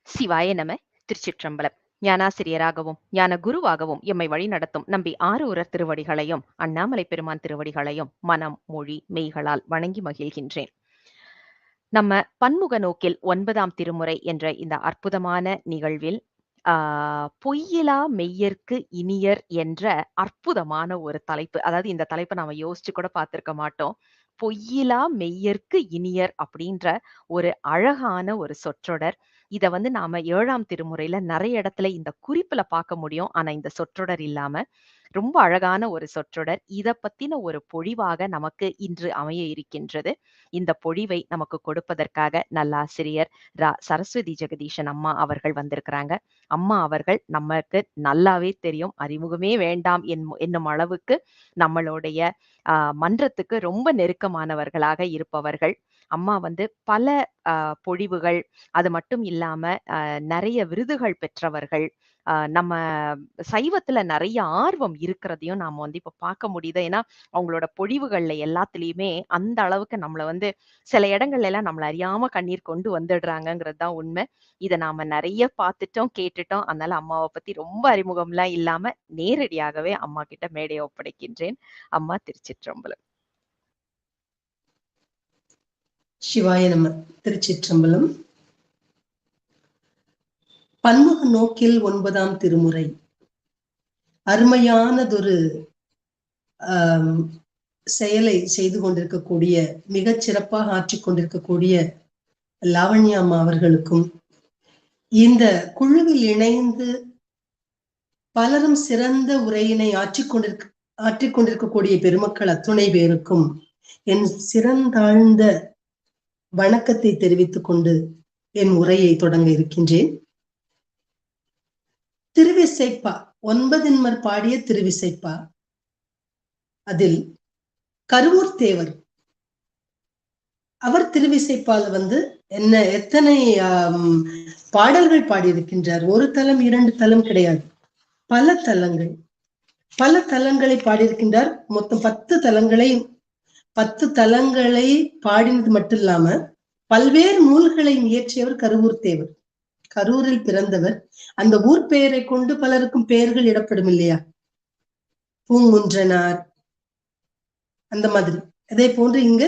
சிவாய நம. திருச்சிற்றம்பலம். ஞானாசிரியராகவும் ஞான குருவாகவும் எம்மை வழிநடத்தும் நம்பி ஆரூரர் திருவடிகளையும் அண்ணாமலை பெருமான் திருவடிகளையும் மனம் மொழி மெய்களால் வணங்கி மகிழ்கின்றேன். நம்ம பன்முக நோக்கில் 9ஆம் திருமுறை என்ற இந்த அற்புதமான நிகழ்வில் பொய்யிலா மெய்யர்க்கு இனியர் என்ற அற்புதமான ஒரு தலைப்பு. அதாவது இந்த தலைப்பை நாம யோசிச்சு கூட பார்த்திருக்க மாட்டோம். பொய்யிலா மெய்யர்க்கு இனியர் அப்படின்ற ஒரு அழகான ஒரு சொற்றொடர். இத வந்து நாம 7ஆம் திருமுறையில நெறைய இடத்துல இந்த குறிப்புல பார்க்க முடியும். ஆனா இந்த சொற்றொடர் இல்லாம ரொம்ப அழகான ஒரு சொற்றொடர். இத பத்தின ஒரு பொழிவாக நமக்கு இன்று அமைய இருக்கின்றது. இந்த பொழிவை நமக்கு கொடுப்பதற்காக நல்லாசிரியர் சரஸ்வதி ஜெகதீஷன் அம்மா அவர்கள் வந்திருக்கிறாங்க. அம்மா அவர்கள் நமக்கு நல்லாவே தெரியும். அறிமுகமே வேண்டாம் என்னும் அளவுக்கு நம்மளுடைய மன்றத்துக்கு ரொம்ப நெருக்கமானவர்களாக இருப்பவர்கள். அம்மா வந்து பல பொழிவுகள், அது மட்டும் இல்லாம நெறைய விருதுகள் பெற்றவர்கள். நம்ம சைவத்துல நெறைய ஆர்வம் இருக்கிறதையும் நாம வந்து இப்ப பார்க்க முடியுது. ஏன்னா, அவங்களோட பொழிவுகள்ல எல்லாத்துலயுமே அந்த அளவுக்கு நம்மள வந்து சில இடங்கள்ல எல்லாம் நம்மள அறியாம கண்ணீர் கொண்டு வந்துடுறாங்கங்கிறது தான் உண்மை. இத நாம நெறைய பார்த்துட்டோம், கேட்டுட்டோம். அதனால அம்மாவ பத்தி ரொம்ப அறிமுகம்லாம் இல்லாம நேரடியாகவே அம்மா கிட்ட மேடையை ஒப்படைக்கின்றேன். அம்மா திருச்சிற்றம்பலம். சிவாய நம. திருச்சிற்றம்பலம். பன்முக நோக்கில் 9ஆம் திருமுறை அருமையானதொரு செயலை செய்து கொண்டிருக்கக்கூடிய, மிகச் சிறப்பாக ஆற்றிக் கொண்டிருக்கக்கூடிய லாவண்யா அம்மா அவர்களுக்கும், இந்த குழுவில் இணைந்து பலரும் சிறந்த உரையினை ஆற்றிக் கொண்டிருக்கக்கூடிய பெருமக்கள் அத்துணை பேருக்கும் என் சிறந்தாழ்ந்த வணக்கத்தை தெரிவித்துக் கொண்டு என் உரையை தொடங்க இருக்கின்றேன். திருவிசைப்பா 9 பாடிய திருவிசைப்பா, அதில் கருவூர் தேவர் அவர் திருவிசைப்பால வந்து எத்தனை பாடல்கள் பாடியிருக்கின்றார். ஒரு தலம் 2 தலம் கிடையாது, பல தலங்களை பாடியிருக்கின்றார். மொத்தம் 10 தலங்களை பாடினது மட்டும் இல்லாம பல்வேறு நூல்களையும் இயற்றியவர் கருவூர் தேவர். கரூரில் பிறந்தவர். அந்த ஊர் பெயரை கொண்டு பலருக்கும் பெயர்கள் இடப்படும் இல்லையா? பூங்குன்றனார், அந்த மாதிரி. அதே போன்று இங்க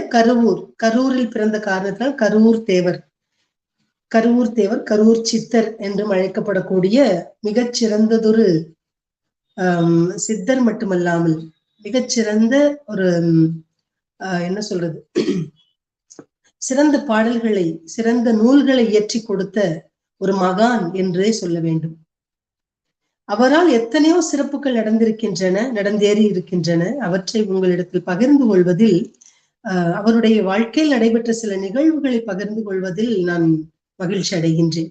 கரூரில் பிறந்த காரணத்தினால் கருவூர் தேவர், கரூர் சித்தர் என்றும் அழைக்கப்படக்கூடிய மிகச்சிறந்ததொரு சித்தர் மட்டுமல்லாமல் மிகச்சிறந்த ஒரு என்ன சொல்றது, சிறந்த பாடல்களை, சிறந்த நூல்களை இயற்றி கொடுத்த ஒரு மகான் என்றே சொல்ல வேண்டும். அவரால் எத்தனையோ சிறப்புகள் நடந்தேறி இருக்கின்றன. அவற்றை உங்களிடத்தில் பகிர்ந்து கொள்வதில், அவருடைய வாழ்க்கையில் நடைபெற்ற சில நிகழ்வுகளை பகிர்ந்து கொள்வதில் நான் மகிழ்ச்சி அடைகின்றேன்.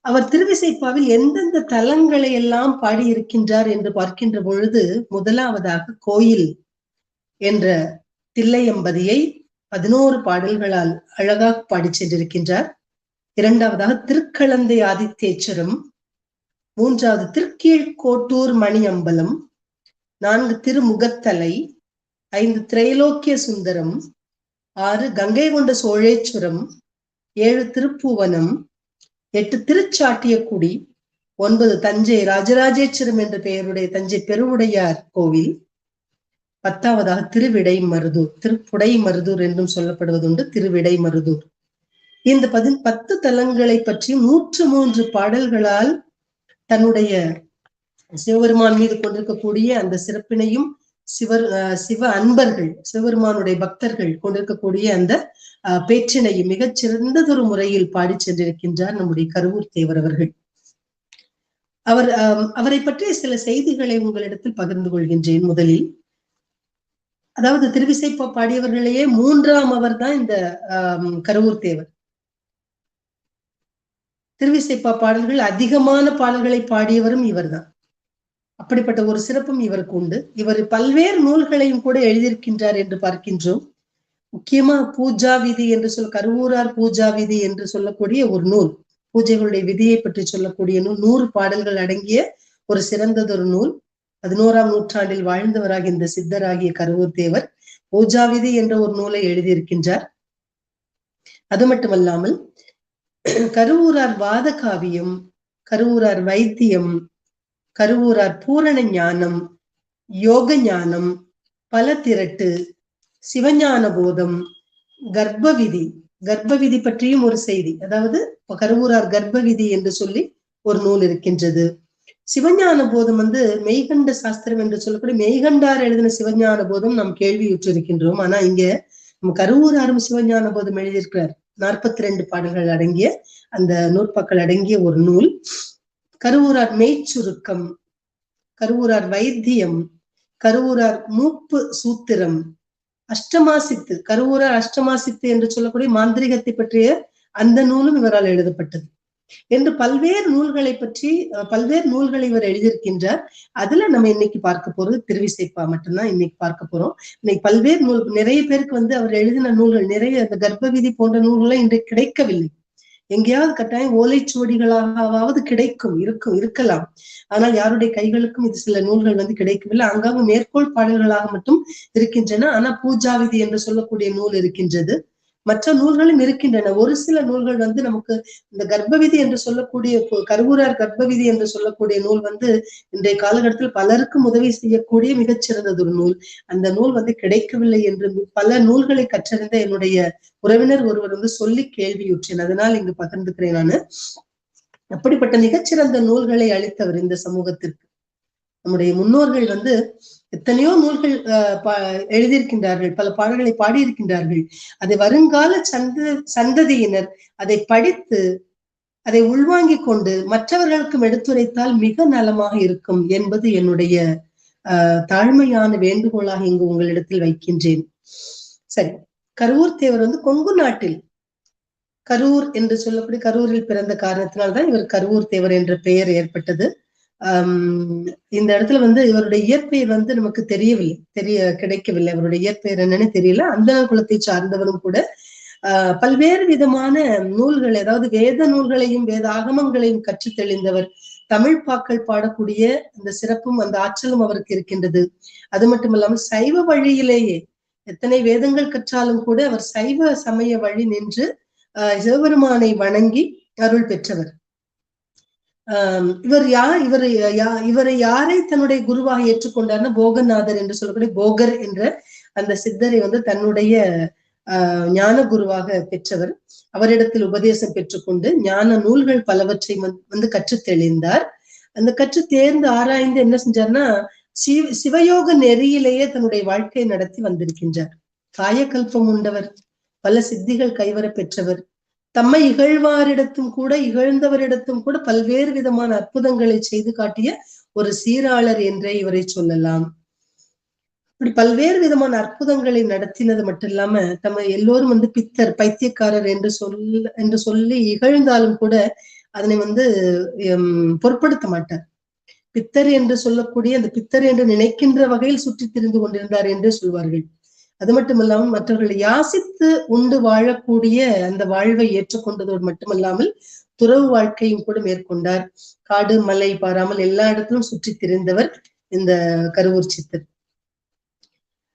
அவர் திருவிசைப்பாவில் எந்தெந்த தலங்களை எல்லாம் பாடியிருக்கின்றார் என்று பார்க்கின்ற பொழுது, முதலாவதாக கோயில் என்ற தில்லையம்பதியை 11 பாடல்களால் அழகாக பாடி சென்றிருக்கின்றார். இரண்டாவதாக திருக்களந்தை ஆதித்தேச்சரம், 3வது திருக்கீழ்கோட்டூர் மணி அம்பலம், 4 திருமுகத்தலை, 5 திரைலோக்கிய சுந்தரம், 6 கங்கை கொண்ட சோழேச்சுரம், 7 திருப்புவனம், 8 திருச்சாட்டியக்குடி, 9 தஞ்சை ராஜராஜேஸ்வரம் என்ற பெயருடைய தஞ்சை பெருவுடையார் கோவில், 10வதாக திருப்புடை மருதூர் என்றும் சொல்லப்படுவதுண்டு, திருவிடை மருதூர். இந்த 10 தலங்களை பற்றி 103 பாடல்களால் தன்னுடைய சிவபெருமான் மீது கொண்டிருக்கக்கூடிய அந்த சிறப்பினையும், சிவ அன்பர்கள், சிவபெருமானுடைய பக்தர்கள் கொண்டிருக்கக்கூடிய அந்த பேச்சினையும் மிகச் சிறந்ததொரு முறையில் பாடி சென்றிருக்கின்றார் நம்முடைய கருவூர் தேவர் அவர்கள். அவரை பற்றிய சில செய்திகளை உங்களிடத்தில் பகிர்ந்து கொள்கின்றேன். முதலில், அதாவது திருவிசைப்பா பாடியவர்களையே 3ஆம் அவர் தான் இந்த கருவூர் தேவர். திருவிசைப்பா பாடல்கள் அதிகமான பாடல்களை பாடியவரும் இவர்தான். அப்படிப்பட்ட ஒரு சிறப்பும் இவருக்கு உண்டு. இவர் பல்வேறு நூல்களையும் கூட எழுதியிருக்கின்றார் என்று பார்க்கின்றோம். முக்கியமா பூஜா விதி என்று கருவூரார் பூஜா விதி என்று சொல்லக்கூடிய ஒரு நூல், பூஜைகளுடைய விதியை பற்றி சொல்லக்கூடிய நூல், 100 பாடல்கள் அடங்கிய ஒரு சிறந்ததொரு நூல். 11ஆம் நூற்றாண்டில் வாழ்ந்தவராகிய இந்த சித்தராகிய கருவூர் தேவர் பூஜா விதி என்ற ஒரு நூலை எழுதியிருக்கின்றார். அது மட்டுமல்லாமல் கருவூரார் வாத காவியம், கருவூரார் வைத்தியம், கருவூரார் பூரண ஞானம், யோக ஞானம், பல திரட்டு, சிவஞான போதம், கர்ப்ப விதி. கர்ப்ப விதி பற்றியும் ஒரு செய்தி, அதாவது கருவூரார் கர்ப்ப விதி என்று சொல்லி ஒரு நூல் இருக்கின்றது. சிவஞான போதம் மெய்கண்ட சாஸ்திரம் என்று சொல்லக்கூடிய மெய்கண்டார் எழுதின சிவஞான போதம் நாம் கேள்வியுற்றிருக்கின்றோம். ஆனா இங்க நம்ம கருவூராரும் சிவஞான போதம் எழுதியிருக்கிறார். 42 பாடல்கள் அடங்கிய அந்த நூற்பக்கள் அடங்கிய ஒரு நூல். கருவூரார் மெய்ச்சுருக்கம், கருவூரார் வைத்தியம், கருவூரார் மூப்பு சூத்திரம், அஷ்டமாசித்து, கருவூரார் அஷ்டமாசித்து என்று சொல்லக்கூடிய மாந்திரிகத்தை பற்றிய அந்த நூலும் இவரால் எழுதப்பட்டது என்று பல்வேறு நூல்களை பற்றி பல்வேறு நூல்களை இவர் எழுதியிருக்கின்றார். அதுல நம்ம இன்னைக்கு பார்க்க போறது திருவிசைப்பா மட்டும்தான் இன்னைக்கு பார்க்க போறோம். இன்னைக்கு பல்வேறு நூல், நிறைய பேருக்கு அவர் எழுதின நூல்கள், நிறைய அந்த கர்ப்ப விதி போன்ற நூல்கள் இன்றைக்கு கிடைக்கவில்லை. எங்கேயாவது கட்டாயம் ஓலைச்சுவடிகளாவது இருக்கலாம். ஆனால் யாருடைய கைகளுக்கும் இது சில நூல்கள் கிடைக்கவில்லை. அங்காங்க மேற்கோள் பாடல்களாக மட்டும் இருக்கின்றன. ஆனா பூஜா விதி என்று சொல்லக்கூடிய நூல் இருக்கின்றது. மற்ற நூல்களும் இருக்கின்றன. ஒரு சில நூல்கள் நமக்கு இந்த கர்ப்ப விதி என்று சொல்லக்கூடிய கருவூரார் கர்ப்ப விதி என்று சொல்லக்கூடிய நூல் இன்றைய காலகட்டத்தில் பலருக்கும் உதவி செய்யக்கூடிய மிகச்சிறந்தது ஒரு நூல். அந்த நூல் கிடைக்கவில்லை என்று பல நூல்களை கற்றறிந்த என்னுடைய உறவினர் ஒருவர் சொல்லி கேள்வியுற்றேன். அதனால் இங்கு பகிர்ந்துக்கிறேன் நானு. அப்படிப்பட்ட மிகச்சிறந்த நூல்களை அளித்தவர் இந்த சமூகத்திற்கு. நம்முடைய முன்னோர்கள் எத்தனையோ நூல்கள் எழுதியிருக்கின்றார்கள், பல பாடல்களை பாடியிருக்கின்றார்கள். அதை வருங்கால சந்ததியினர் அதை படித்து அதை உள்வாங்கிக் கொண்டு மற்றவர்களுக்கும் எடுத்துரைத்தால் மிக நலமாக இருக்கும் என்பது என்னுடைய தாழ்மையான வேண்டுகோளாக இங்கு உங்களிடத்தில் வைக்கின்றேன். சரி, கருவூர் தேவர் கொங்கு நாட்டில், கரூர் என்று சொல்லக்கூடிய கரூரில் பிறந்த காரணத்தினால்தான் இவர் கருவூர் தேவர் என்ற பெயர் ஏற்பட்டது. இந்த இடத்துல இவருடைய இயற்பெயர் நமக்கு கிடைக்கவில்லை. அவருடைய இயற்பெயர் என்னன்னு தெரியல. அந்த குலத்தை சார்ந்தவரும் கூட பல்வேறு விதமான நூல்கள், அதாவது வேத நூல்களையும் வேத ஆகமங்களையும் கற்று தெளிந்தவர். தமிழ் பாக்கள் பாடக்கூடிய அந்த சிறப்பும் அந்த ஆற்றலும் அவருக்கு இருக்கின்றது. அது மட்டும் இல்லாமல் சைவ வழியிலேயே எத்தனை வேதங்கள் கற்றாலும் கூட அவர் சைவ சமய வழி நின்று சிவபெருமானை வணங்கி அருள் பெற்றவர். இவரை யாரை தன்னுடைய குருவாக ஏற்றுக்கொண்டார்னா போகநாதர் என்று சொல்லக்கூடிய போகர் என்ற அந்த சித்தரை தன்னுடைய ஞான குருவாக பெற்றவர். அவரிடத்தில் உபதேசம் பெற்றுக்கொண்டு ஞான நூல்கள் பலவற்றை கற்று தெளிந்தார். அந்த கற்று தேர்ந்து ஆராய்ந்து என்ன செஞ்சார்னா சிவயோக நெறியிலேயே தன்னுடைய வாழ்க்கையை நடத்தி வந்திருக்கின்றார். காயகல்பம் உண்டவர், பல சித்திகள் கைவர பெற்றவர், தம்மை இகழ்ந்தவரிடத்தும் கூட பல்வேறு விதமான அற்புதங்களை செய்து காட்டிய ஒரு சீராளர் என்றே இவரை சொல்லலாம். இப்படி பல்வேறு விதமான அற்புதங்களை நடத்தினது மட்டும் இல்லாம தம்மை எல்லோரும் பித்தர், பைத்தியக்காரர் என்று சொல்லி இகழ்ந்தாலும் கூட அதனை பொருட்படுத்த மாட்டார். பித்தர் என்று சொல்லக்கூடிய அந்த பித்தர் என்று நினைக்கின்ற வகையில் சுற்றி திரிந்து கொண்டிருந்தார் என்று சொல்வார்கள். அது மட்டுமல்லாமல் மற்றவர்களை யாசித்து உண்டு வாழக்கூடிய அந்த வாழ்வை ஏற்றுக்கொண்டதோடு மட்டுமல்லாமல் துறவு வாழ்க்கையும் கூட மேற்கொண்டார். காடு மலை பாராமல் எல்லா இடத்திலும் சுற்றி திரிந்தவர் இந்த கருவூர் சித்தர்.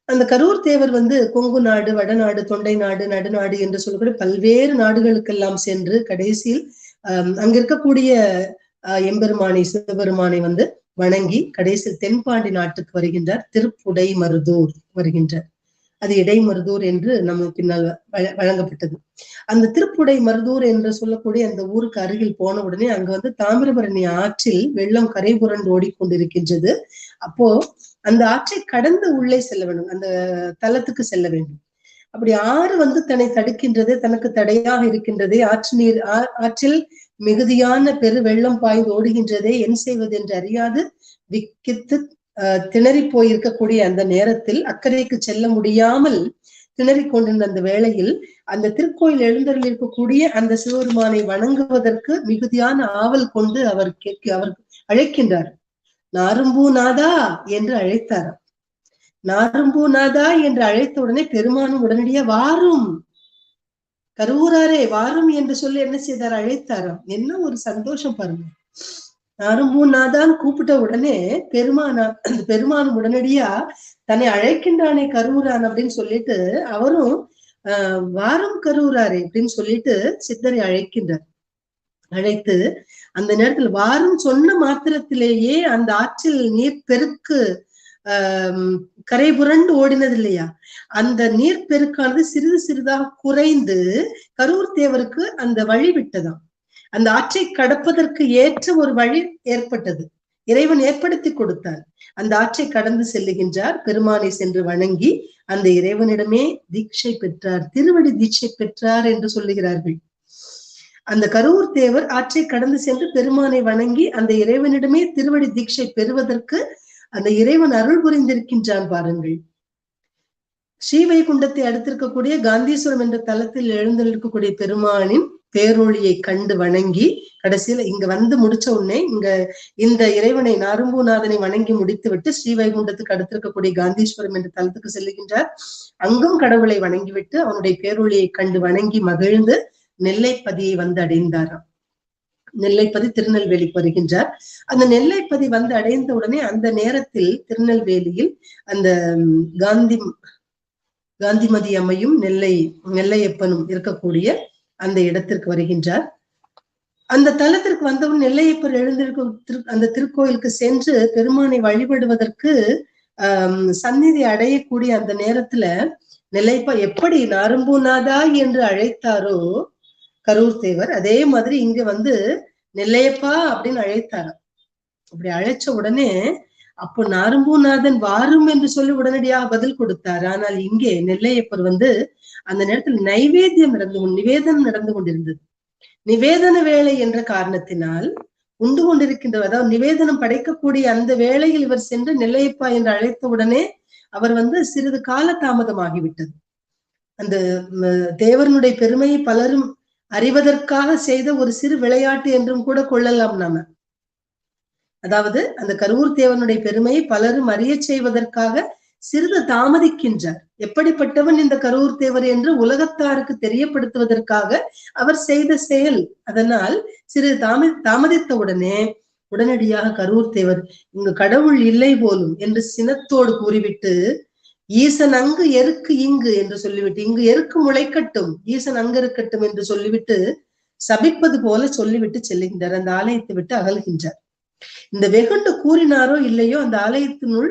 அந்த கரூர் தேவர் கொங்கு நாடு, வடநாடு, தொண்டை நாடு, நடுநாடு என்று சொல்லக்கூடிய பல்வேறு நாடுகளுக்கெல்லாம் சென்று கடைசியில் அங்க இருக்கக்கூடிய எம்பெருமானை, சிவபெருமானை வணங்கி கடைசியில் தென்பாண்டி நாட்டுக்கு வருகின்றார். திருப்புடை மருதூர் வருகின்றார். அது இடைமருதூர் என்று நம்ம பின்னால் வழங்கப்பட்டது. அந்த திருப்புடை மருதூர் என்று சொல்லக்கூடிய அந்த ஊருக்கு அருகில் போன உடனே அங்க தாமிரபரணி ஆற்றில் வெள்ளம் கரை புரண்டு ஓடிக்கொண்டிருக்கின்றது. அப்போ அந்த ஆற்றை கடந்து உள்ளே செல்ல வேண்டும், அந்த தலத்துக்கு செல்ல வேண்டும். அப்படி ஆறு தன்னை தடுக்கின்றது, தனக்கு தடையாக இருக்கின்றதே, ஆற்றில் மிகுதியான பெரு வெள்ளம் பாய்ந்து ஓடுகின்றதே, என் செய்வது என்று அறியாது விக்கித்து திணறி போயிருக்கக்கூடிய அந்த நேரத்தில், அக்கறைக்கு செல்ல முடியாமல் திணறிக் கொண்டிருந்த அந்த வேளையில் அந்த திருக்கோயில் எழுந்தருள் இருக்கக்கூடிய அந்த சிவபெருமானை வணங்குவதற்கு மிகுதியான ஆவல் கொண்டு அவர் அழைக்கின்றார். நாரும்பூ நாதா என்று அழைத்தார். நாரும்பூ நாதா என்று அழைத்த உடனே பெருமானும் உடனடியா வாரும் கருவூராரே வாரும் என்று சொல்லி என்ன செய்தார், அழைத்தாராம். என்ன ஒரு சந்தோஷம் பாருங்க. நாரும்பூ நாதான் கூப்பிட்ட உடனே பெருமானும் உடனடியா தன்னை அழைக்கின்றானே கருவூரான் அப்படின்னு சொல்லிட்டு அவரும் வாரும் கருவூராரே அப்படின்னு சொல்லிட்டு சித்தரை அழைக்கின்றார். அழைத்து அந்த நேரத்தில் வாரும் சொன்ன மாத்திரத்திலேயே அந்த ஆற்றில் நீர் பெருக்கு கரை புரண்டு ஓடினது இல்லையா, அந்த நீர் பெருக்கானது சிறிது சிறிதாக குறைந்து கரூர் தேவருக்கு அந்த வழி விட்டதாம். அந்த ஆற்றை கடப்பதற்கு ஏற்ற ஒரு வழி ஏற்பட்டது, இறைவன் ஏற்படுத்தி கொடுத்தார். அந்த ஆற்றை கடந்து செல்லுகின்றார், பெருமானை சென்று வணங்கி அந்த இறைவனிடமே தீட்சை பெற்றார், திருவடி தீட்சை பெற்றார் என்று சொல்லுகிறார்கள். அந்த கரூர் தேவர் ஆற்றை கடந்து சென்று பெருமானை வணங்கி அந்த இறைவனிடமே திருவடி தீட்சை பெறுவதற்கு அந்த இறைவன் அருள் புரிந்திருக்கின்றான் பாருங்கள். ஸ்ரீவைகுண்டத்தை அடுத்திருக்கக்கூடிய காந்தீஸ்வரம் என்ற தலத்தில் எழுந்திருக்கக்கூடிய பெருமானின் பேரொழியை கண்டு வணங்கி கடைசியில இங்க வந்து முடிச்ச உடனே இந்த இறைவனை நாரும்பூநாதனை வணங்கி முடித்து விட்டு ஸ்ரீவைகுண்டத்துக்கு அடுத்திருக்கக்கூடிய காந்தீஸ்வரம் என்ற தலத்துக்கு செல்லுகின்றார். அங்கும் கடவுளை வணங்கிவிட்டு அவனுடைய பேரொழியை கண்டு வணங்கி மகிழ்ந்து நெல்லைப்பதியை வந்து அடைந்தாராம். நெல்லைப்பதி திருநெல்வேலிக்கு வருகின்றார். அந்த நெல்லைப்பதி வந்து அடைந்த உடனே அந்த நேரத்தில் திருநெல்வேலியில் அந்த காந்திமதி அம்மையும் நெல்லையப்பனும் இருக்கக்கூடிய அந்த இடத்திற்கு வருகின்றார். அந்த தலத்திற்கு வந்தவன் நெல்லையப்பர் எழுந்திருக்கும் அந்த திருக்கோயிலுக்கு சென்று பெருமானை வழிபடுவதற்கு சந்நிதி அடையக்கூடிய அந்த நேரத்துல நெல்லைப்பா எப்படி நாரும்பூநாதா என்று அழைத்தாரோ கரூர் தேவர், அதே மாதிரி இங்க வந்து நெல்லையப்பா அப்படின்னு அழைத்தாராம். அப்படி அழைச்ச உடனே அப்போ நாரும்பூநாதன் வாரும் என்று சொல்லி உடனடியாக பதில் கொடுத்தார். ஆனால் இங்கே நெல்லையப்பர் வந்து அந்த நேரத்தில் நிவேதனம் நடந்து கொண்டிருந்தது. நிவேதன வேலை என்ற காரணத்தினால் உண்டு கொண்டிருக்கின்ற, அதாவது நிவேதனம் படைக்கக்கூடிய அந்த வேளையில் இவர் சென்று நெல்லையப்பா என்று அழைத்த உடனே அவர் வந்து சிறிது கால தாமதமாகிவிட்டது. அந்த தேவனுடைய பெருமையை பலரும் அறிவதற்காக செய்த ஒரு சிறு விளையாட்டு என்றும் கூட கொள்ளலாம் நாம. அதாவது அந்த கரூர் தேவனுடைய பெருமையை பலரும் அறிய செய்வதற்காக சிறிது தாமதிக்கின்றார். எப்படிப்பட்டவன் இந்த கரூர் தேவர் என்று உலகத்தாருக்கு தெரியப்படுத்துவதற்காக அவர் செய்த செயல். அதனால் சிறிது தாமதித்த உடனடியாக கரூர் தேவர் இங்கு கடவுள் இல்லை போலும் என்று சினத்தோடு கூறிவிட்டு, ஈசன் அங்கு எருக்கு இங்கு என்று சொல்லிவிட்டு, இங்கு எருக்கு முளைக்கட்டும், ஈசன் அங்கு இருக்கட்டும் என்று சொல்லிவிட்டு சபிப்பது போல சொல்லிவிட்டு செல்லுகின்றார். அந்த ஆலயத்தை விட்டு அகல்கின்றார். இந்த வெகுண்டு கூறினாரோ இல்லையோ அந்த ஆலயத்தினுள்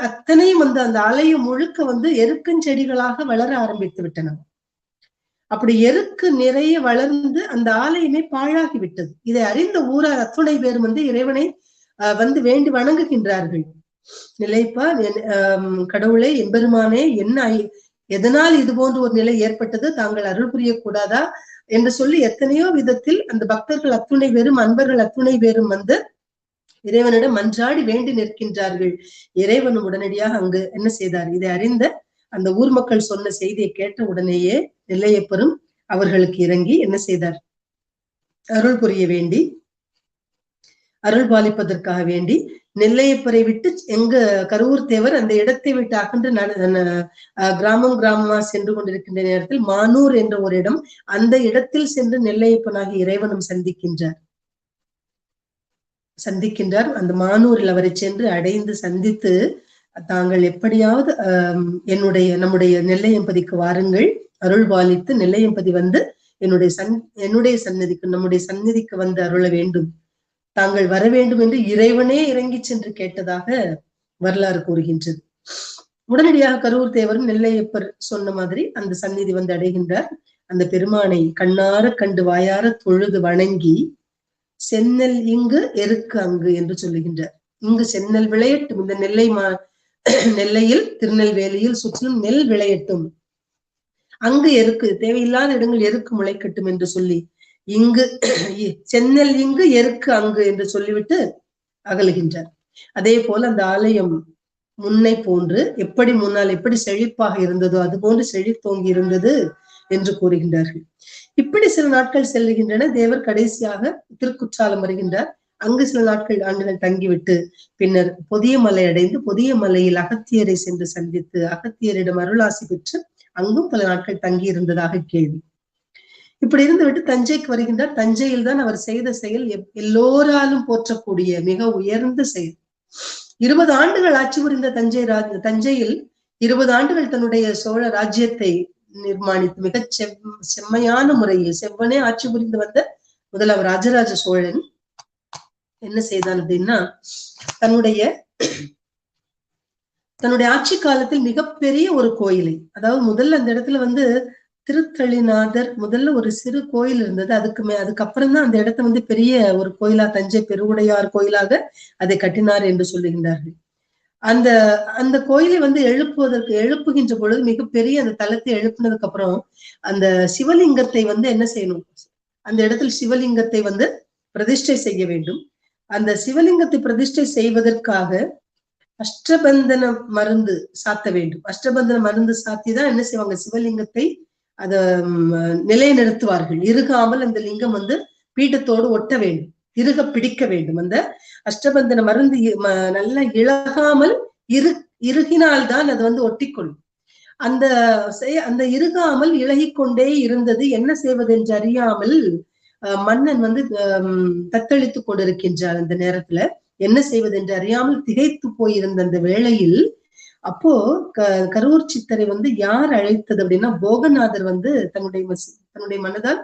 அத்தனையும் வந்து அந்த ஆலயம் முழுக்க வந்து எருக்கஞ்செடிகளாக வளர ஆரம்பித்து விட்டன. அப்படி எருக்கு நிறைய வளர்ந்து அந்த ஆலயமே பாழாகி விட்டது. இதை அறிந்த ஊரார் அத்துணை பேரும் வந்து இறைவனை வந்து வேண்டி வணங்குகின்றார்கள். நிலைப்பா கடவுளை எம்பெருமானே, என்ன எதனால் இது போன்ற ஒரு நிலை ஏற்பட்டது, தாங்கள் அருள் புரியக்கூடாதா என்று சொல்லி எத்தனையோ விதத்தில் அந்த பக்தர்கள் அத்துணை பேரும் அன்பர்கள் அத்துணை பேரும் வந்து இறைவனிடம் மன்றாடி வேண்டி நிற்கின்றார்கள். இறைவனும் உடனடியாக அங்கு என்ன செய்தார், இதை அறிந்த அந்த ஊர் மக்கள் சொன்ன செய்தியை கேட்ட உடனேயே நெல்லையப்பரும் அவர்களுக்கு இறங்கி என்ன செய்தார், அருள் புரிய வேண்டி அருள் பாலிப்பதற்காக வேண்டி நெல்லையப்பரை விட்டு எங்க கரூர் தேவர் அந்த இடத்தை விட்டு அகன்று கிராமமா சென்று கொண்டிருக்கின்ற நேரத்தில் மானூர் என்ற ஒரு இடம், அந்த இடத்தில் சென்று நெல்லையப்பனாகி இறைவனும் சந்திக்கின்றார். அந்த மானூரில் அவரை சென்று அடைந்து சந்தித்து, தாங்கள் எப்படியாவது நம்முடைய நெல்லையம்பதிக்கு வாருங்கள், அருள் பாலித்து நெல்லையம்பதி வந்து என்னுடைய சந்நிதிக்கு நம்முடைய சந்நிதிக்கு வந்து அருள வேண்டும், தாங்கள் வர வேண்டும் என்று இறைவனே இறங்கி சென்று கேட்டதாக வரலாறு கூறுகின்றது. உடனடியாக கரூர் தேவரும் நெல்லையப்பர் சொன்ன மாதிரி அந்த சந்நிதி வந்து அடைகின்றார். அந்த பெருமானை கண்ணார கண்டு வாயார தொழுது வணங்கி, செந்நெல் இங்கு எருக்கு அங்கு என்று சொல்லுகின்றார். இங்கு செந்நெல் விளையட்டும், இந்த நெல்லையில் திருநெல்வேலியில் சுற்றிலும் நெல் விளையட்டும், அங்கு எருக்கு தேவையில்லாத இடங்கள் எருக்கு முளைக்கட்டும் என்று சொல்லி, இங்கு செந்நெல் இங்கு எருக்கு அங்கு என்று சொல்லிவிட்டு அகலுகின்றார். அதே போல அந்த ஆலயம் முன்னை போன்று முன்னால் எப்படி செழிப்பாக இருந்ததோ அது போன்று செழித்தோங்கி இருந்தது என்று கூறுகின்றார்கள். இப்படி சில நாட்கள் செல்லுகின்றன. தேவர் கடைசியாக திருக்குற்றாலம் வருகின்றார். அங்கு சில ஆண்டுகள் தங்கிவிட்டு பின்னர் பொதிய மலை அடைந்து பொதிய மலையில் அகத்தியரை சென்று சந்தித்து அகத்தியரிடம் அருளாசி பெற்று அங்கும் பல நாட்கள் தங்கி இருந்ததாக கேள்வி. இப்படி இருந்துவிட்டு தஞ்சைக்கு வருகின்றார். தஞ்சையில் தான் அவர் செய்த செயல் எல்லோராலும் போற்றக்கூடிய மிக உயர்ந்த செயல். 20 ஆண்டுகள் ஆட்சி புரிந்த தஞ்சையில் 20 ஆண்டுகள் தன்னுடைய சோழ ராஜ்யத்தை நிர்மாணித்து மிக செம்மையான முறையில் செவ்வனே ஆட்சி புரிந்து வந்த முதல்ல ராஜராஜ சோழன் என்ன செய்தான் அப்படின்னா, தன்னுடைய ஆட்சி காலத்தில் மிகப்பெரிய ஒரு கோயிலை, அதாவது முதல்ல அந்த இடத்துல வந்து திருத்தளிநாதர் முதல்ல ஒரு சிறு கோயில் இருந்தது. அதுக்கப்புறம் தான் அந்த இடத்த வந்து பெரிய ஒரு கோயிலா, தஞ்சை பெருவுடையார் கோயிலாக அதை கட்டினார் என்று சொல்லுகின்றார்கள். அந்த அந்த கோயிலை வந்து எழுப்புகின்ற பொழுது மிகப்பெரிய அந்த தலத்தை எழுப்பினதுக்கு அப்புறம் அந்த சிவலிங்கத்தை வந்து என்ன செய்யணும், அந்த இடத்தில் சிவலிங்கத்தை வந்து பிரதிஷ்டை செய்ய வேண்டும். அந்த சிவலிங்கத்தை பிரதிஷ்டை செய்வதற்காக அஷ்டபந்தன மருந்து சாத்த வேண்டும். அஷ்டபந்தன மருந்து சாத்திதான் என்ன செய்வாங்க, சிவலிங்கத்தை அத நிலைநிறுத்துவார்கள். இறுகாமல் அந்த லிங்கம் வந்து பீഠத்தோடு ஒட்ட வேண்டும், இறுக பிடிக்க வேண்டும். அந்த அஷ்டபந்தன மருந்து நல்லா இழகாமல் இறுகினால்தான் அது வந்து ஒட்டிக்கொள்ளும். அந்த இறுகாமல் இழகிக்கொண்டே இருந்தது. என்ன செய்வது என்று அறியாமல் மன்னன் வந்து தத்தளித்துக் கொண்டிருக்கின்றார். அந்த நேரத்துல என்ன செய்வது என்று அறியாமல் திகைத்து போயிருந்த அந்த வேளையில், அப்போ கரூர் சித்தரை வந்து யார் அழைத்தது அப்படின்னா, போகநாதர் வந்து தன்னுடைய மனதால்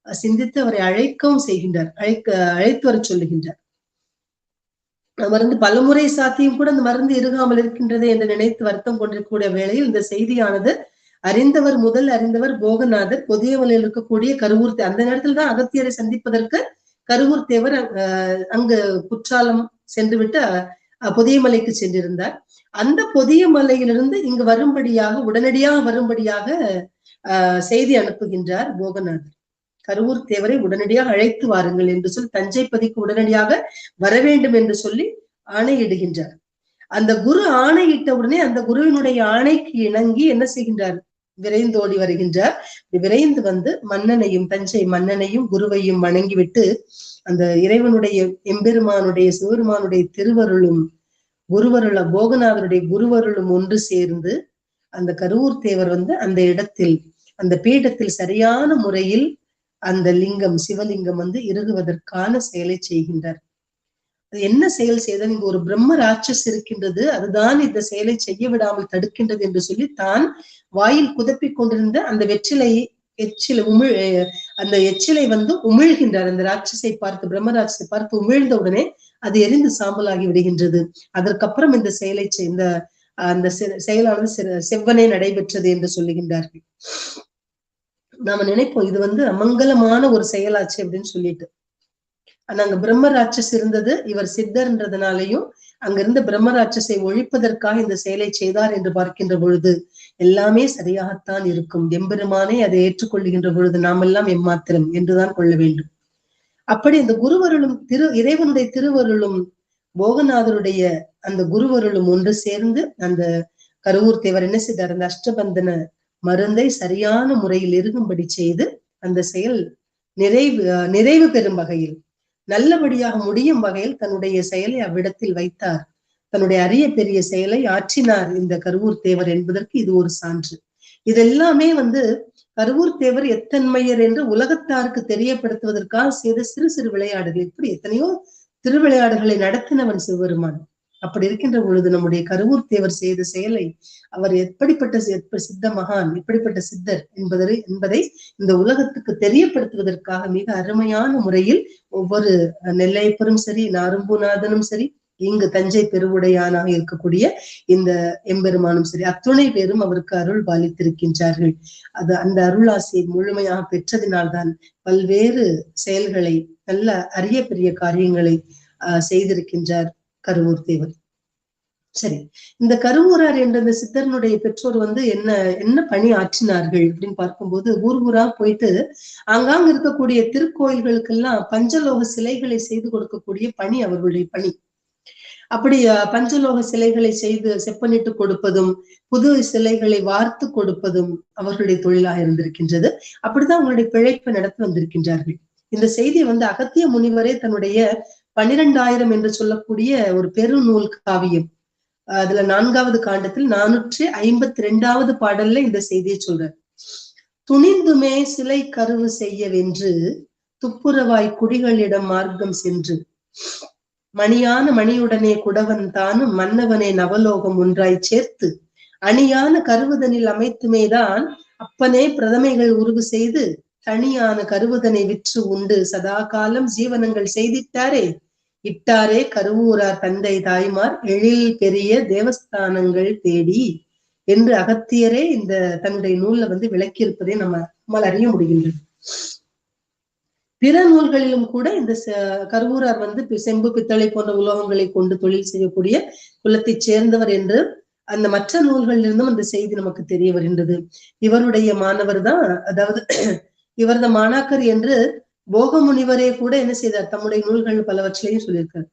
சிந்தித்து அவரை அழைக்கவும் செய்கின்றார், அழைத்து வர சொல்லுகின்றார். மருந்து பலமுறை சாத்தியும் கூட அந்த மருந்து இறுகாமல் இருக்கின்றது என்று நினைத்து வருத்தம் கொண்டிருக்கக்கூடிய வேளையில் இந்த செய்தியானது அறிந்தவர் போகநாதர் பொதியமலையில் இருக்கக்கூடிய கருவூர். அந்த நேரத்தில் தான் அகத்தியரை சந்திப்பதற்கு கருவூர் தேவர் அங்கு குற்றாலம் சென்றுவிட்டு பொதியமலைக்கு சென்றிருந்தார். அந்த பொதியமலையிலிருந்து இங்கு உடனடியாக வரும்படியாக செய்தி அனுப்புகின்றார் போகநாதர். கருவூர் தேவரை உடனடியாக அழைத்து வாருங்கள் என்று சொல்லி, தஞ்சை பதிக்கு உடனடியாக வர வேண்டும் என்று சொல்லி ஆணையிடுகின்றார். அந்த குரு ஆணையிட்ட உடனே அந்த குருவினுடைய ஆணைக்கு இணங்கி என்ன செய்கின்றார், விரைந்தோடி வருகின்றார். விரைந்து வந்து தஞ்சை மன்னனையும் குருவையும் வணங்கிவிட்டு அந்த இறைவனுடைய எம்பெருமானுடைய சிவபெருமானுடைய திருவருளும் போகநாதருடைய குருவருளும் ஒன்று சேர்ந்து அந்த கருவூர் தேவர் வந்து அந்த இடத்தில் அந்த பீடத்தில் சரியான முறையில் அந்த சிவலிங்கம் வந்து இறுகுவதற்கான செயலை செய்கின்றார். அது என்ன செயல் செய்தால், இங்கு ஒரு பிரம்ம ராட்சஸ் இருக்கின்றது, அதுதான் இந்த செயலை செய்ய விடாமல் தடுக்கின்றது என்று சொல்லி தான் வாயில் குதப்பிக் கொண்டிருந்த அந்த அந்த எச்சிலை வந்து உமிழ்கின்றார். அந்த ராட்சஸை பார்த்து, பிரம்ம ராட்சஸை பார்த்து உமிழ்ந்த உடனே அது எரிந்து சாம்பலாகி விடுகின்றது. அதற்கப்புறம் இந்த அந்த செயலானது செவ்வனே நடைபெற்றது என்று சொல்லுகின்றார்கள். நாம நினைப்போம் இது வந்து அமங்கலமான ஒரு செயலாச்சு அப்படின்னு சொல்லிட்டு. ஆனா அங்க பிரம்ம ராட்சஸ் இருந்தது, இவர் சித்தர்ன்றதுனாலையும் அங்கிருந்த பிரம்ம ராட்சஸை ஒழிப்பதற்காக இந்த செயலை செய்தார் என்று பார்க்கின்ற பொழுது எல்லாமே சரியாகத்தான் இருக்கும். எம்பெருமானே அதை ஏற்றுக்கொள்ளுகின்ற பொழுது நாம் எல்லாம் எம்மாத்திரம் என்றுதான் கொள்ள வேண்டும். அப்படி அந்த குருவருளும் இறைவனுடைய திருவருளும் போகநாதருடைய அந்த குருவருளும் ஒன்று சேர்ந்து அந்த கருவூர் தேவர் என்ன செய்தார், அந்த அஷ்டபந்தன மருந்தை சரியான முறையில் இருக்கும்படி செய்து அந்த செயல் நிறைவு பெறும் வகையில், நல்லபடியாக முடியும் வகையில் தன்னுடைய செயலை அவ்விடத்தில் வைத்தார். தன்னுடைய அரிய பெரிய செயலை ஆற்றினார் இந்த கருவூர் தேவர் என்பதற்கு இது ஒரு சான்று. இதெல்லாமே வந்து கருவூர் தேவர் எத்தன்மையர் என்று உலகத்தாருக்கு தெரியப்படுத்துவதற்காக செய்த சிறு சிறு விளையாடுகள். இப்படி எத்தனையோ திருவிளையாடுகளை நடத்தினவன் சிவபெருமான். அப்படி இருக்கின்ற பொழுது நம்முடைய கருவூர் தேவர் செய்த செயலை, அவர் எப்படிப்பட்ட சித்த மகான், எப்படிப்பட்ட சித்தர் என்பதை இந்த உலகத்துக்கு தெரியப்படுத்துவதற்காக மிக அருமையான முறையில் ஒவ்வொரு நெல்லையப்பரும் சரி, நாரும்பூநாதனும் சரி, இங்கு தஞ்சை பெருவுடையானாக இருக்கக்கூடிய இந்த எம்பெருமானும் சரி, அத்துணை பேரும் அவருக்கு அருள் பாலித்திருக்கின்றார்கள். அந்த அருளாசியை முழுமையாக பெற்றதினால்தான் பல்வேறு செயல்களை, நல்ல அரிய பெரிய காரியங்களை செய்திருக்கின்றார் கருவூர் தேவர். சரி, இந்த கருவூரார் என்ற இந்த சித்தரனுடைய பெற்றோர் வந்து என்ன பணி ஆற்றினார்கள் அப்படின்னு பார்க்கும்போது, ஊர் ஊரா போயிட்டு ஆங்காங்க இருக்கக்கூடிய திருக்கோயில்களுக்கெல்லாம் பஞ்சலோக சிலைகளை செய்து கொடுக்கக்கூடிய பணி அவர்களுடைய பணி. அப்படி பஞ்சலோக சிலைகளை செய்து செப்பனிட்டு கொடுப்பதும், புது சிலைகளை வார்த்து கொடுப்பதும் அவர்களுடைய தொழிலாக இருந்திருக்கின்றது. அப்படிதான் அவங்களுடைய பிழைப்பை நடத்தி வந்திருக்கின்றார்கள். இந்த செய்தியை வந்து அகத்திய முனிவரே தன்னுடைய 12,000 என்று சொல்லக்கூடிய ஒரு பெருநூல் காவியம், அதுல 4வது காண்டத்தில் 452வது பாடல்ல இந்த செய்தியை சொல்றார். துணிந்துமே சிலை கருவு செய்யவென்று துப்புரவாய் குடிகளிடம் மார்க்கம் சென்று மணியான மணியுடனே குடவன் தானும் மன்னவனே நவலோகம் ஒன்றாய் சேர்த்து அணியான கருவுதனில் அமைத்துமேதான் அப்பனே பிரதமைகள் உருவு செய்து தனியான கருவுதனை விற்று உண்டு சதா காலம் ஜீவனங்கள் செய்திட்டாரே இட்டாரே கருவூரார் தந்தை தாய்மார் எழில் பெரிய தேவஸ்தானங்கள் தேடி என்று அகத்தியரே இந்த தன்னுடைய நூல்ல விளக்கியிருப்பதை நம்மால் அறிய முடிகின்றது. பிற நூல்களிலும் கூட இந்த கருவூரார் செம்பு பித்தளை போன்ற உலோகங்களை கொண்டு தொழில் செய்யக்கூடிய குலத்தை சேர்ந்தவர் என்று அந்த மற்ற நூல்களிலிருந்தும் அந்த செய்தி நமக்கு தெரிய வருகின்றது. இவருடைய மாணவர் தான், அதாவது இவரது மாணாக்கர் என்று போக முனிவரே கூட என்ன செய்தார், தம்முடைய நூல்கள் பலவற்றையும் சொல்லியிருக்கார்.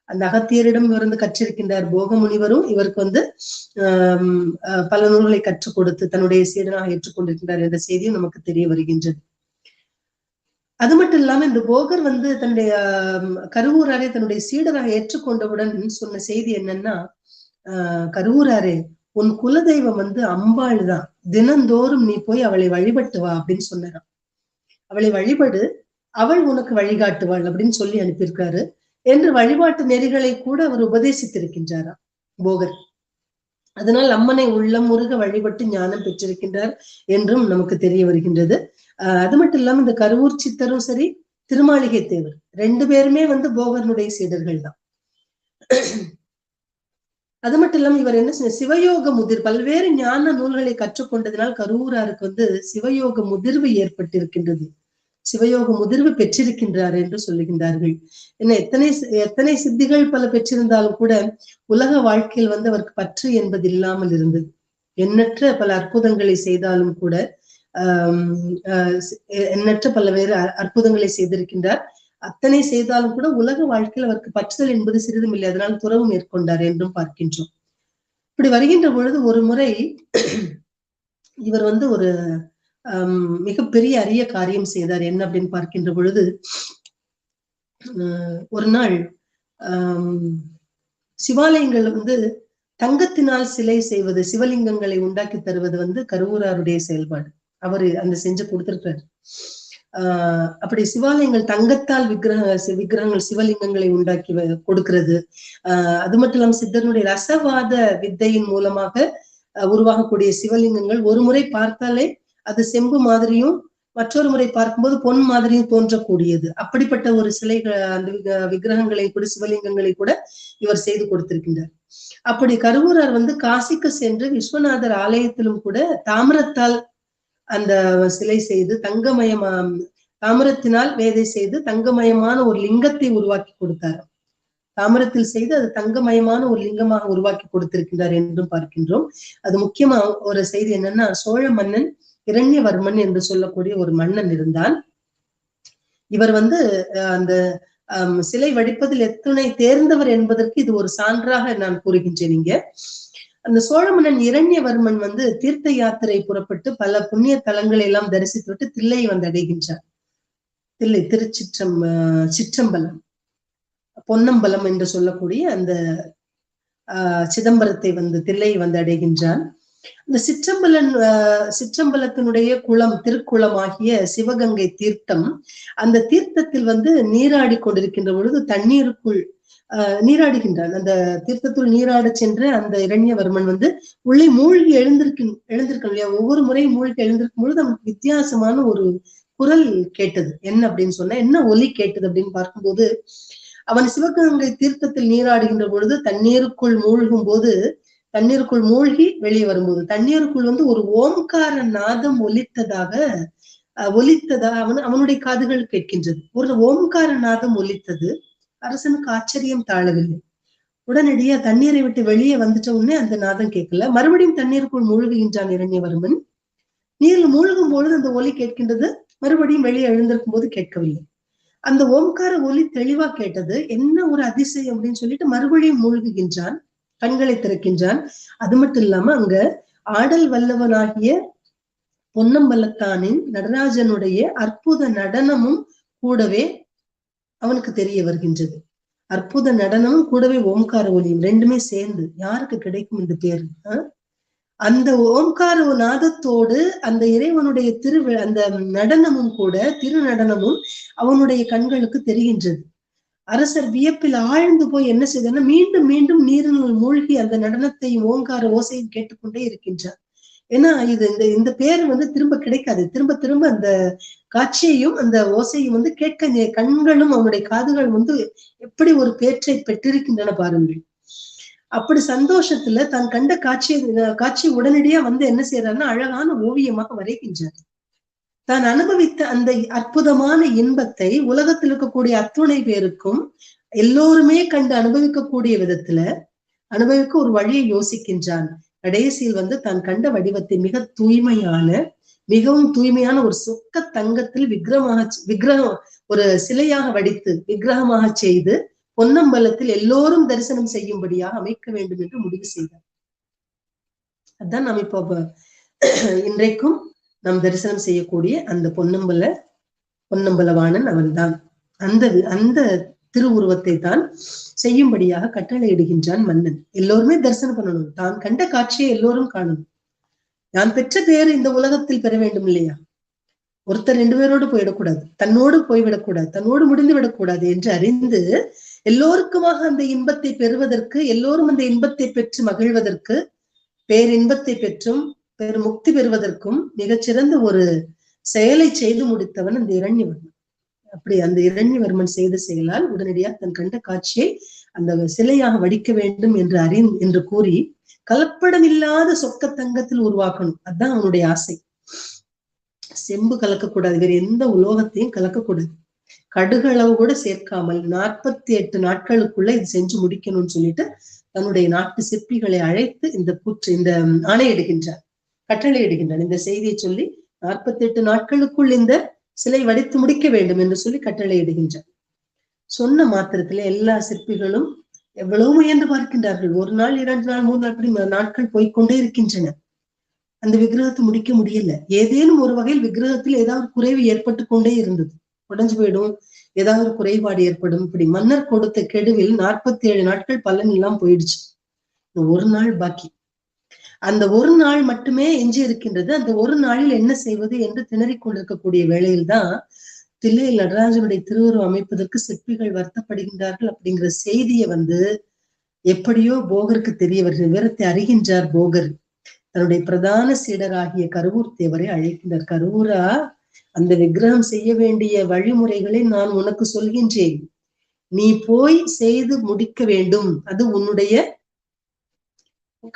அந்த அகத்தியரிடம் இவர் கற்றிருக்கின்றார். போக முனிவரும் இவருக்கு பல நூல்களை கற்றுக் கொடுத்து தன்னுடைய சீடனாக ஏற்றுக்கொண்டிருக்கின்றார் என்ற செய்தியும் நமக்கு தெரிய வருகின்றது. அது மட்டும் இல்லாம இந்த போகர் தன்னுடைய கருவூராரை தன்னுடைய சீடராக ஏற்றுக்கொண்டவுடன் சொன்ன செய்தி என்னன்னா, கருவூராரே உன் குலதெய்வம் அம்பாள் தான், தினந்தோறும் நீ போய் அவளை வழிபட்டு வா அப்படின்னு சொன்னாராம். அவளை வழிபடு, அவள் உனக்கு வழிகாட்டுவாள் அப்படின்னு சொல்லி அனுப்பியிருக்காரு என்று வழிபாட்டு நெறிகளை கூட அவர் உபதேசித்திருக்கின்றாராம் போகர். அதனால் அம்மனை உள்ளம் முருக வழிபட்டு ஞானம் பெற்றிருக்கின்றார் என்றும் நமக்கு தெரிய வருகின்றது. அது மட்டும் இல்லாம இந்த கருவூர் சித்தரும் சரி, திருமாளிகை தேவர் ரெண்டு பேருமே போகர்னுடைய சீடர்கள் தான். அது மட்டும் இல்லாம இவர் என்ன சிவயோக முதிர் பல்வேறு ஞான நூல்களை கற்றுக்கொண்டதினால் கருவூராருக்கு சிவயோக முதிர்வு ஏற்பட்டிருக்கின்றது, சிவயோக முதிர்வு பெற்றிருக்கின்றார் என்று சொல்லுகின்றார்கள். என்ன எத்தனை சித்திகள் பல பெற்றிருந்தாலும் கூட உலக வாழ்க்கையில் அவருக்கு பற்று என்பது இல்லாமல் இருந்தது. எண்ணற்ற பல அற்புதங்களை செய்தாலும் கூட எண்ணற்ற பல வேறு அற்புதங்களை செய்திருக்கின்றார். அத்தனை செய்தாலும் கூட உலக வாழ்க்கையில் அவருக்கு பற்றுதல் என்பது சிறிதும் இல்லை. அதனால் துறவு மேற்கொண்டார் என்றும் பார்க்கின்றோம். இப்படி வருகின்ற பொழுது ஒரு முறை இவர் ஒரு மிகப்பெரிய அரிய காரியம் செய்தார். என்ன அப்படின்னு பார்க்கின்ற பொழுது, ஒரு நாள் சிவாலயங்கள் தங்கத்தினால் சிலை செய்வது, சிவலிங்கங்களை உண்டாக்கி தருவது கருவூராருடைய செயல்பாடு. அவரு அந்த செஞ்சு கொடுத்திருக்காரு. அப்படி சிவாலயங்கள் தங்கத்தால் விக்கிரகங்கள் சிவலிங்கங்களை உண்டாக்கி கொடுக்கிறது. அது மட்டும் இல்லாம சித்தனுடைய ரசவாத வித்தையின் மூலமாக உருவாகக்கூடிய சிவலிங்கங்கள் ஒரு முறை பார்த்தாலே அது செம்பு மாதிரியும் மற்றொரு முறை பார்க்கும்போது பொன் மாதிரியும் தோன்றக்கூடியது. அப்படிப்பட்ட ஒரு சிலைகள், அந்த விக்கிரகங்களை கூட சிவலிங்கங்களை கூட இவர் செய்து கொடுத்திருக்கின்றார். அப்படி கருவூரார் காசிக்கு சென்று விஸ்வநாதர் ஆலயத்திலும் கூட தாமிரத்தால் அந்த சிலை செய்து தாமிரத்தினால் வேதை செய்து தங்கமயமான ஒரு லிங்கத்தை உருவாக்கி கொடுத்தார். தாமிரத்தில் செய்து அது தங்கமயமான ஒரு லிங்கமாக உருவாக்கி கொடுத்திருக்கின்றார் என்றும் பார்க்கின்றோம். அது முக்கியமா ஒரு செய்தி என்னன்னா, சோழ மன்னன் இரண்யவர்மன் என்று சொல்லக்கூடிய ஒரு மன்னன் இருந்தான். இவர் அந்த சிலை வடிப்பதில் எத்தனை தேர்ந்தவர் என்பதற்கு இது ஒரு சான்றாக நான் கூறுகின்றேன். இங்க அந்த சோழ மன்னன் இரண்யவர்மன் தீர்த்த யாத்திரை புறப்பட்டு பல புண்ணிய தலங்களை எல்லாம் தரிசித்து விட்டு தில்லை அடைகின்றார். தில்லை சிற்றம்பலம், பொன்னம்பலம் என்று சொல்லக்கூடிய அந்த சிதம்பரத்தை தில்லை அடைகின்றான். இந்த சிற்றம்பலத்தினுடைய குளம், திருக்குளமாகிய சிவகங்கை தீர்த்தம், அந்த தீர்த்தத்தில் நீராடி கொண்டிருக்கின்ற பொழுது தண்ணீருக்குள் நீராடுகின்றான். அந்த தீர்த்தத்துள் நீராட சென்ற அந்த இரண்யவர்மன் உள்ளே மூழ்கி எழுந்திருக்க இல்லையா, ஒவ்வொரு முறையும் மூழ்கி எழுந்திருக்கும் பொழுது அவனுக்கு வித்தியாசமான ஒரு குரல் கேட்டது. என்ன அப்படின்னு சொன்னா, என்ன ஒலி கேட்டது அப்படின்னு பார்க்கும்போது, அவன் சிவகங்கை தீர்த்தத்தில் நீராடுகின்ற பொழுது தண்ணீருக்குள் மூழ்கி வெளியே வரும்போது தண்ணீருக்குள் ஒரு ஓம்கார நாதம் ஒலித்ததாக அவனுடைய காதுகள் கேட்கின்றது. ஒரு ஓம்கார நாதம் ஒலித்தது. அரசனுக்கு ஆச்சரியம் தாழவில்லை. உடனடியா தண்ணீரை விட்டு வெளியே வந்துட்ட உடனே அந்த நாதம் கேட்கல. மறுபடியும் தண்ணீருக்குள் மூழ்குகின்றான் இரண்யவர்மன். நீரில் மூழ்கும் பொழுது அந்த ஒலி கேட்கின்றது. மறுபடியும் வெளியே எழுந்திருக்கும் போது கேட்கவில்லை. அந்த ஓம்கார ஒலி தெளிவா கேட்டது. என்ன ஒரு அதிசயம் அப்படின்னு சொல்லிட்டு மறுபடியும் மூழ்குகின்றான், கண்களை திறக்கின்றான். அது மட்டும் இல்லாம அங்க ஆடல் வல்லவனாகிய பொன்னம்பலத்தானின் நடராஜனுடைய அற்புத நடனமும் கூடவே அவனுக்கு தெரிய வருகின்றது. அற்புத நடனமும் கூடவே ஓம்கார ஒலியும் ரெண்டுமே சேர்ந்து யாருக்கு கிடைக்கும் இந்த பேரு? அந்த ஓம்கார நாதத்தோடு அந்த இறைவனுடைய அந்த நடனமும் கூட, திரு நடனமும் அவனுடைய கண்களுக்கு தெரிகின்றது. அரசர் வியப்பில் ஆழ்ந்து போய் என்ன செய்தார்னா, மீண்டும் மீண்டும் நீரினுள் மூழ்கி அந்த நடனத்தையும் ஓங்கார ஓசையும் கேட்டுக்கொண்டே இருக்கின்றார். ஏன்னா இது இந்த பேர் வந்து திரும்ப கிடைக்காது. திரும்ப திரும்ப அந்த காட்சியையும் அந்த ஓசையும் வந்து கேட்க கண்களும் அவனுடைய காதுகள் வந்து எப்படி ஒரு பேற்றை பெற்றிருக்கின்றன பாருங்கள். அப்படி சந்தோஷத்துல தான் கண்ட காட்சி உடனடியா வந்து என்ன செய்யறாருன்னா அழகான ஓவியமாக வரைகின்றார். தான் அனுபவித்த அந்த அற்புதமான இன்பத்தை உலகத்தில் இருக்கக்கூடிய அத்துணை பேருக்கும் எல்லோருமே கண்டு அனுபவிக்கக்கூடிய விதத்துல அனுபவிக்க ஒரு வழியை யோசிக்கின்றான். கடைசியில் வந்து தான் கண்ட வடிவத்தை மிகவும் தூய்மையான ஒரு சொக்க தங்கத்தில் விக்கிரகம் ஒரு சிலையாக வடித்து விக்கிரகமாக செய்து பொன்னம்பலத்தில் எல்லோரும் தரிசனம் செய்யும்படியாக அமைக்க வேண்டும் என்று முடிவு செய்தார். அதான் நாம் இப்போ இன்றைக்கும் நாம் தரிசனம் செய்யக்கூடிய அந்த பொன்னம்பலவாணன் அவன்தான். அந்த திருவுருவத்தை தான் செய்யும்படியாக கட்டளையிடுகின்றான் மன்னன். எல்லோருமே தரிசனம் பண்ணணும். தான் கண்ட காட்சியை எல்லோரும் காணணும். நான் பெற்ற பேரு இந்த உலகத்தில் பெற வேண்டும் இல்லையா? ஒருத்தர் 2 பேரோடு போயிடக்கூடாது, தன்னோடு போய்விடக்கூடாது, தன்னோடு முடிந்து விடக்கூடாது என்று அறிந்து எல்லோருக்குமாக அந்த இன்பத்தை பெறுவதற்கு, எல்லோரும் அந்த இன்பத்தை பெற்று மகிழ்வதற்கு, பேரின்பத்தை பெற்றும் முக்தி பெறுவதற்கும் மிகச்சிறந்த ஒரு செயலை செய்து முடித்தவன் அந்த இரண்யவர்மன். அப்படி அந்த இரண்யவர்மன் செய்த செயலால் உடனடியாக தன் கண்ட காட்சியை அந்த சிலையாக வடிக்க வேண்டும் என்று கூறி கலப்படம் இல்லாத சொக்க தங்கத்தில் உருவாக்கணும். அதுதான் அவனுடைய ஆசை. செம்பு கலக்கக்கூடாது, வேற எந்த உலோகத்தையும் கலக்கக்கூடாது, கடுகளவு கூட சேர்க்காமல் 48 நாட்களுக்குள்ள இது செஞ்சு முடிக்கணும்னு சொல்லிட்டு தன்னுடைய நாட்டு சிற்பிகளை அழைத்து இந்த ஆணையிடுகின்றார், கட்டளையிடுகின்றான். இந்த செய்தியை சொல்லி 48 நாட்களுக்குள் இந்த சிலை வடித்து முடிக்க வேண்டும் என்று சொல்லி கட்டளையிடுகின்றார். சொன்ன மாத்திரத்துல எல்லா சிற்பிகளும் எவ்வளவு முயன்று பார்க்கின்றார்கள். 1 நாள் 2 நாள் 3 நாள் அப்படி நாட்கள் போய்கொண்டே இருக்கின்றன. அந்த விக்கிரகத்தை முடிக்க முடியல. ஏதேனும் ஒரு வகையில் விக்கிரகத்தில் ஏதாவது குறைவு ஏற்பட்டு கொண்டே இருந்தது. உடைஞ்சு போயிடும், ஏதாவது குறைபாடு ஏற்படும். இப்படி மன்னர் கொடுத்த கெடுவில் 47 நாட்கள் பலன் எல்லாம் போயிடுச்சு. 1 நாள் பாக்கி. அந்த 1 நாள் மட்டுமே எஞ்சி இருக்கின்றது. அந்த 1 நாளில் என்ன செய்வது என்று திணறிக் கொண்டிருக்கக்கூடிய வேளையில் தான் தில்லையில் நடராஜனுடைய திருவுருவம் அமைப்பதற்கு சிற்பிகள் வருத்தப்படுகின்றார்கள் அப்படிங்கிற செய்தியை வந்து எப்படியோ போகருக்கு தெரிய வருகிற விவரத்தை அறிகின்றார். போகர் தன்னுடைய பிரதான சீடராகிய கருவூர் தேவரை அழைக்கின்றார். கருவூரா, அந்த விக்கிரகம் செய்ய வேண்டிய வழிமுறைகளை நான் உனக்கு சொல்கின்றேன், நீ போய் செய்து முடிக்க வேண்டும், அது உன்னுடைய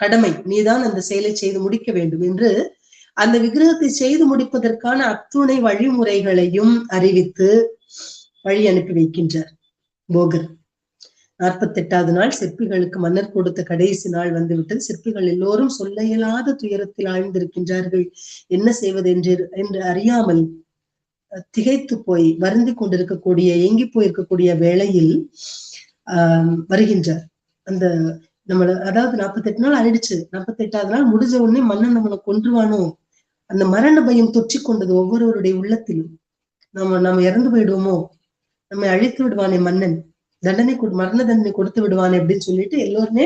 கடமை, நீதான் அந்த செயலை செய்து முடிக்க வேண்டும் என்று அந்த விக்கிரகத்தை செய்து முடிப்பதற்கான அத்துணை வழிமுறைகளையும் அறிவித்து வழி அனுப்பி வைக்கின்றார் போகர். 48வது நாள் சிற்பிகளுக்கு மன்னர் கொடுத்த கடைசி நாள் வந்துவிட்டது. சிற்பிகள் எல்லோரும் சொல்ல இயலாத துயரத்தில் ஆழ்ந்திருக்கின்றார்கள். என்ன செய்வது என்று அறியாமல் திகைத்து போய் வருந்தி கொண்டிருக்கக்கூடிய, ஏங்கி போயிருக்கக்கூடிய வேளையில் வருகின்றார். அந்த அதாவது 48 நாள் ஆயிடுச்சு. 48வது நாள் முடிஞ்ச உடனே மன்னன் நம்மளை கொன்றுவானோ, அந்த மரண பயம் தொற்றிக் கொண்டது ஒவ்வொருவருடைய உள்ளத்திலும். நம்ம இறந்து போயிடுவோமோ, நம்மை அழித்து விடுவானே மன்னன், மரண தண்டனை கொடுத்து விடுவானே அப்படின்னு சொல்லிட்டு எல்லோருமே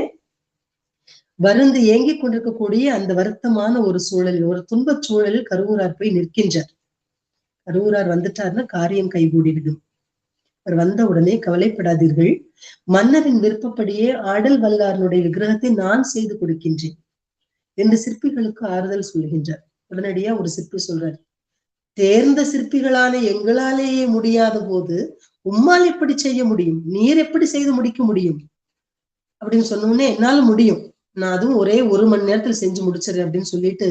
வருந்து ஏங்கி கொண்டிருக்கக்கூடிய அந்த வருத்தமான ஒரு சூழலில், ஒரு துன்பச் சூழலில் கருவூரார் போய் நிற்கின்றார். கருவூரார் வந்துட்டாருன்னா காரியம் கைகூடிவிடும். அவர் வந்த உடனே கவலைப்படாதீர்கள், மன்னரின் விருப்பப்படியே ஆடல் வல்லாரனுடைய விக்கிரகத்தை நான் செய்து கொடுக்கின்றேன் என்று சிற்பிகளுக்கு ஆறுதல் சொல்கின்றார். உடனடியா ஒரு சிற்பி சொல்றார், தேர்ந்த சிற்பிகளான எங்களாலேயே முடியாத போது உம்மால் எப்படி செய்ய முடியும், நீர் எப்படி செய்து முடிக்க முடியும் அப்படின்னு சொன்னோடனே என்னால முடியும், நான் அதுவும் ஒரே 1 மணி நேரத்துல செஞ்சு முடிச்சிடறேன் அப்படின்னு சொல்லிட்டு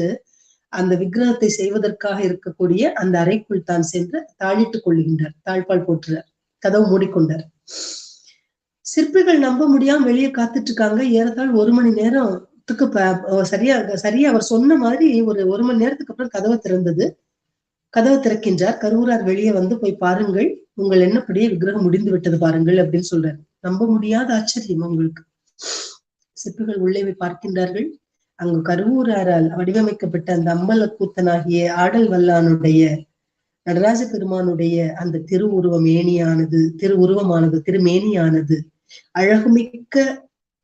அந்த விக்கிரகத்தை செய்வதற்காக இருக்கக்கூடிய அந்த அறைக்குள் தான் சென்று தாழிட்டுக் கொள்ளுகின்றார். தாழ்பால் போட்டுறார், கதவு மூடிக்கொண்டார். சிற்பிகள் நம்ப முடியாம வெளியே காத்துட்டு இருக்காங்க. ஏறத்தாழ் 1 மணி நேரத்துக்கு சரியா அவர் சொன்ன மாதிரி ஒரு மணி நேரத்துக்கு அப்புறம் கதவை திறந்தது. கதவை திறக்கின்றார். கருவூரார் வெளியே வந்து, போய் பாருங்கள், உங்கள் என்னப்படியே விக்கிரகம் முடிந்து விட்டது பாருங்கள் அப்படின்னு சொல்றாரு. நம்ப முடியாத ஆச்சரியம் அவங்களுக்கு. சிற்பிகள் உள்ளே போய் பார்க்கின்றார்கள். அங்கு கருவூராரால் வடிவமைக்கப்பட்ட அந்த அம்பல கூத்தனாகிய ஆடல் வல்லானுடைய நடராஜ பெருமானுடைய அந்த திருமேனியானது அழகுமிக்க